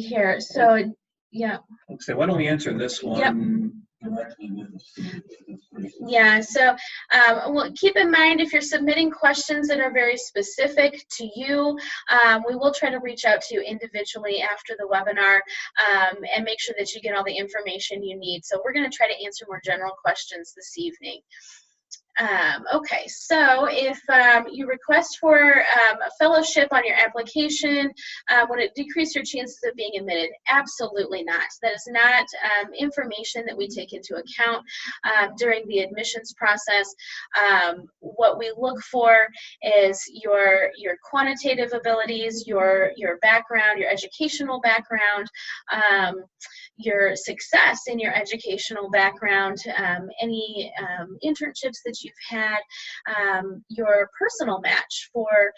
here. So, yeah. Okay, why don't we answer this one? Yep. Yeah, so well, keep in mind if you're submitting questions that are very specific to you, we will try to reach out to you individually after the webinar and make sure that you get all the information you need. So we're going to try to answer more general questions this evening. Okay, so if you request for a fellowship on your application, would it decrease your chances of being admitted? Absolutely not. That is not information that we take into account during the admissions process. What we look for is your quantitative abilities, your background, your educational background, your success in your educational background, any internships that you've had, your personal match for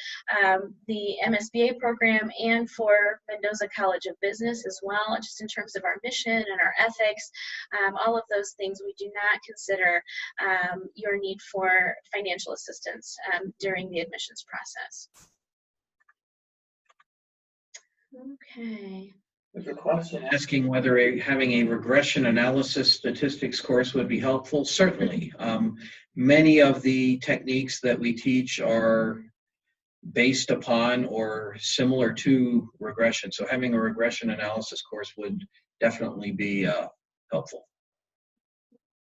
the MSBA program and for Mendoza College of Business as well, just in terms of our mission and our ethics. All of those things, we do not consider your need for financial assistance during the admissions process. Okay. There's a question asking whether having a regression analysis statistics course would be helpful. Certainly. Many of the techniques that we teach are based upon or similar to regression. So having a regression analysis course would definitely be helpful.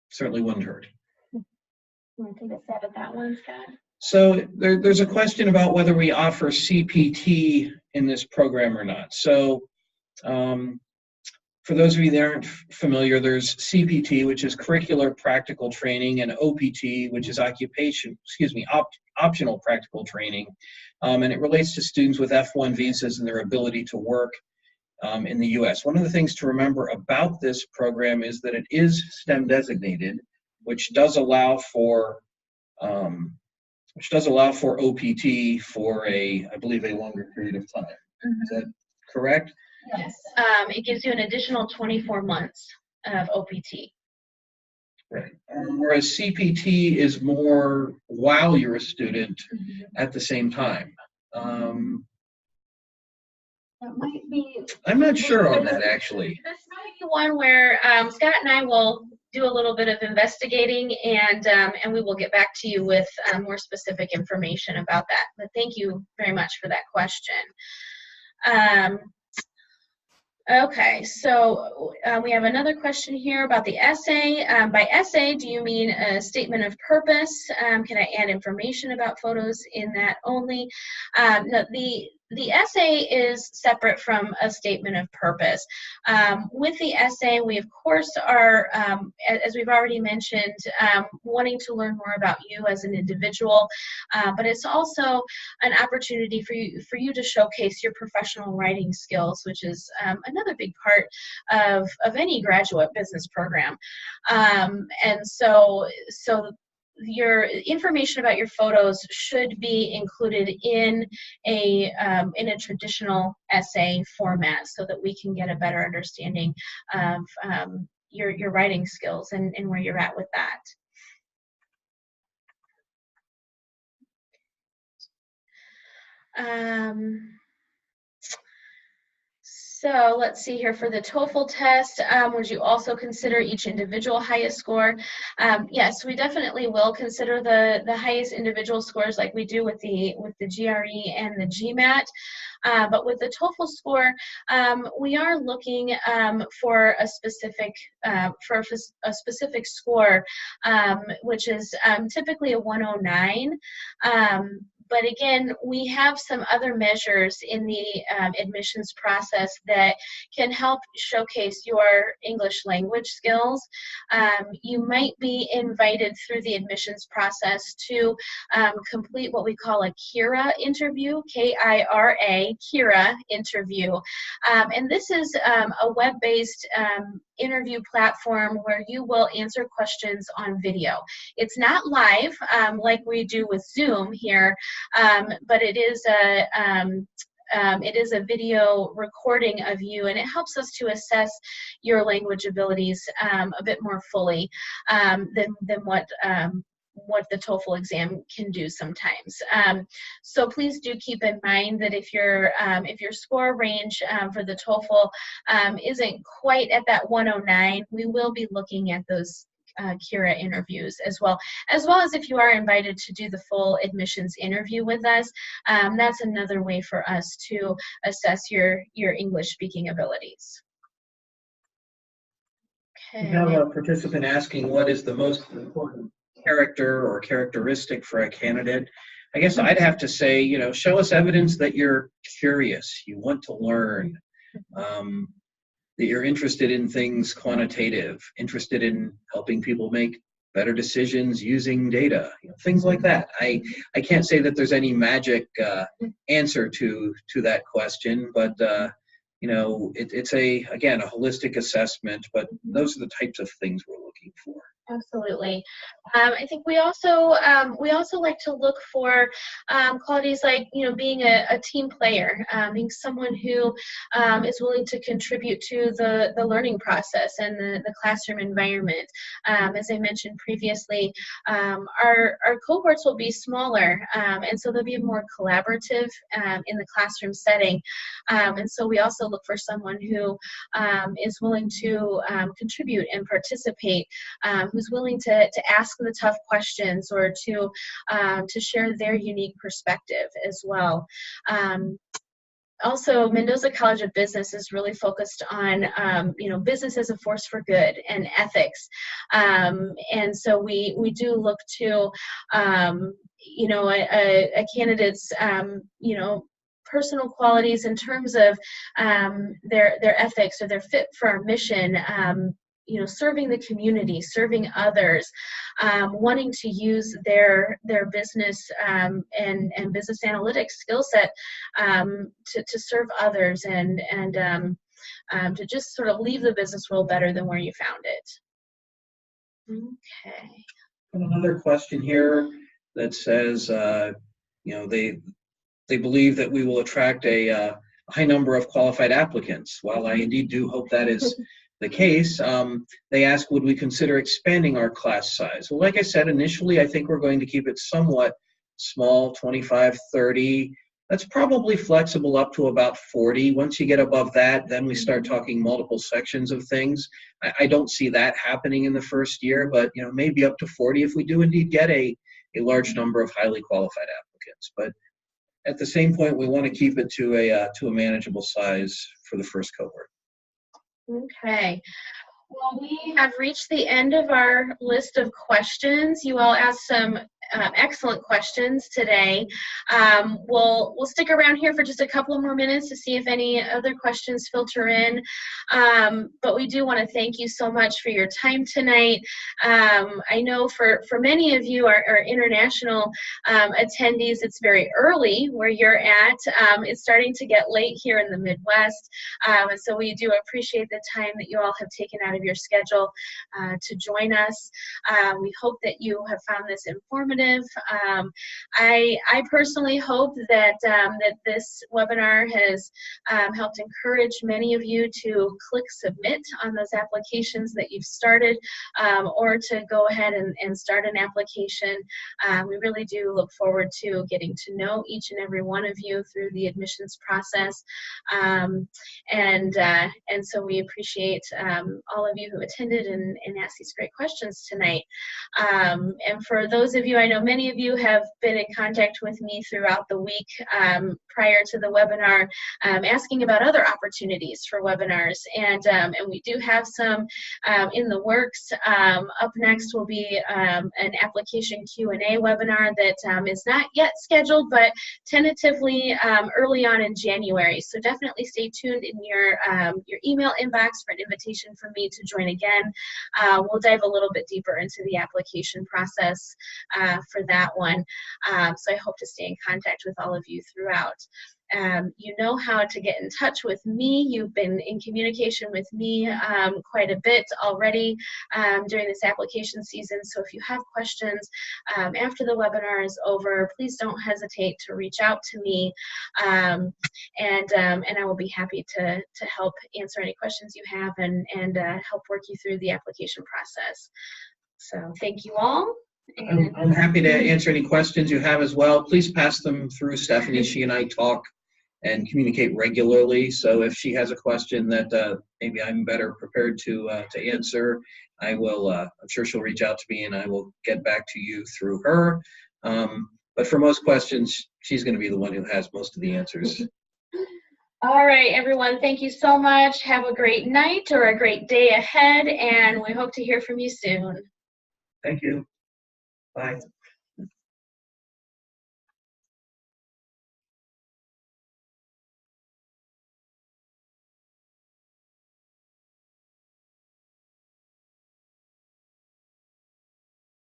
Certainly wouldn't hurt. You want to take a stab at that one, Scott? So there's a question about whether we offer CPT in this program or not. So for those of you that aren't familiar, there's CPT, which is curricular practical training, and OPT, which is optional practical training. And it relates to students with F1 visas and their ability to work in the U.S. One of the things to remember about this program is that it is STEM designated, which does allow for OPT for I believe, a longer period of time. Mm-hmm. Is that correct? Yes. It gives you an additional 24 months of OPT. Right. Whereas CPT is more while you're a student at the same time. That might be. I'm not sure on that, actually. This might be one where Scott and I will do a little bit of investigating, and we will get back to you with more specific information about that. But thank you very much for that question. Okay, so we have another question here about the essay. By essay, do you mean a statement of purpose? Can I add information about photos in that only? No, the essay is separate from a statement of purpose. With the essay, we of course are, as we've already mentioned, wanting to learn more about you as an individual, but it's also an opportunity for you to showcase your professional writing skills, which is another big part of any graduate business program. And so your information about your photos should be included in a traditional essay format so that we can get a better understanding of your writing skills and where you're at with that. So let's see here for the TOEFL test. Would you also consider each individual highest score? Yes, we definitely will consider the highest individual scores like we do with the GRE and the GMAT. But with the TOEFL score, we are looking for a specific score, which is typically a 109. But again, we have some other measures in the admissions process that can help showcase your English language skills. You might be invited through the admissions process to complete what we call a KIRA interview, K-I-R-A, KIRA interview. And this is a web-based interview platform where you will answer questions on video. It's not live like we do with Zoom here, but it is a video recording of you, and it helps us to assess your language abilities a bit more fully than what the TOEFL exam can do sometimes. So please do keep in mind that if your score range for the TOEFL isn't quite at that 109, we will be looking at those KIRA interviews as well as if you are invited to do the full admissions interview with us. That's another way for us to assess your English speaking abilities. Okay. We have a participant asking what is the most important character or characteristic for a candidate. I guess I'd have to say, you know, show us evidence that you're curious, you want to learn, that you're interested in things quantitative, interested in helping people make better decisions using data, you know, things like that. I can't say that there's any magic answer to that question, but you know, it's again a holistic assessment, but those are the types of things we're looking for. Absolutely. I think we also like to look for qualities like, you know, being a team player, being someone who is willing to contribute to the learning process and the classroom environment. As I mentioned previously, our cohorts will be smaller, and so they'll be more collaborative in the classroom setting. And so we also look for someone who is willing to contribute and participate, who's willing to ask the tough questions or to share their unique perspective as well. Also, Mendoza College of Business is really focused on, you know, business as a force for good and ethics. And so we do look to, you know, a candidate's, you know, personal qualities in terms of their ethics or their fit for our mission, you know, serving the community, serving others, wanting to use their business and business analytics skill set to serve others and to just sort of leave the business world better than where you found it. Okay. Another question here that says, you know, they believe that we will attract a high number of qualified applicants. While I indeed do hope that is the case, they ask, would we consider expanding our class size? Well, like I said, initially, I think we're going to keep it somewhat small, 25, 30. That's probably flexible up to about 40. Once you get above that, then we start talking multiple sections of things. I don't see that happening in the first year, but you know, maybe up to 40 if we do indeed get a large number of highly qualified applicants. But at the same point, we want to keep it to a manageable size for the first cohort. Okay. Well, we have reached the end of our list of questions. You all asked some excellent questions today. We'll stick around here for just a couple more minutes to see if any other questions filter in. But we do want to thank you so much for your time tonight. I know for many of you, our international attendees, it's very early where you're at. It's starting to get late here in the Midwest. And so we do appreciate the time that you all have taken out of your schedule to join us. We hope that you have found this informative. I personally hope that this webinar has helped encourage many of you to click submit on those applications that you've started, or to go ahead and start an application. We really do look forward to getting to know each and every one of you through the admissions process, and so we appreciate all of you who attended and asked these great questions tonight. And for those of you I I know many of you have been in contact with me throughout the week prior to the webinar, asking about other opportunities for webinars, and we do have some in the works. Up next will be an application Q&A webinar that is not yet scheduled, but tentatively early on in January. So definitely stay tuned in your email inbox for an invitation for me to join again. We'll dive a little bit deeper into the application process for that one. So I hope to stay in contact with all of you throughout. You know how to get in touch with me. You've been in communication with me quite a bit already during this application season. So if you have questions after the webinar is over, please don't hesitate to reach out to me, and I will be happy to help answer any questions you have and help work you through the application process. So thank you all. I'm happy to answer any questions you have as well. Please pass them through Stephanie. She and I talk and communicate regularly. So if she has a question that maybe I'm better prepared to answer, I will. I'm sure she'll reach out to me, and I will get back to you through her. But for most questions, she's going to be the one who has most of the answers. All right, everyone. Thank you so much. Have a great night or a great day ahead, and we hope to hear from you soon. Thank you. Bye.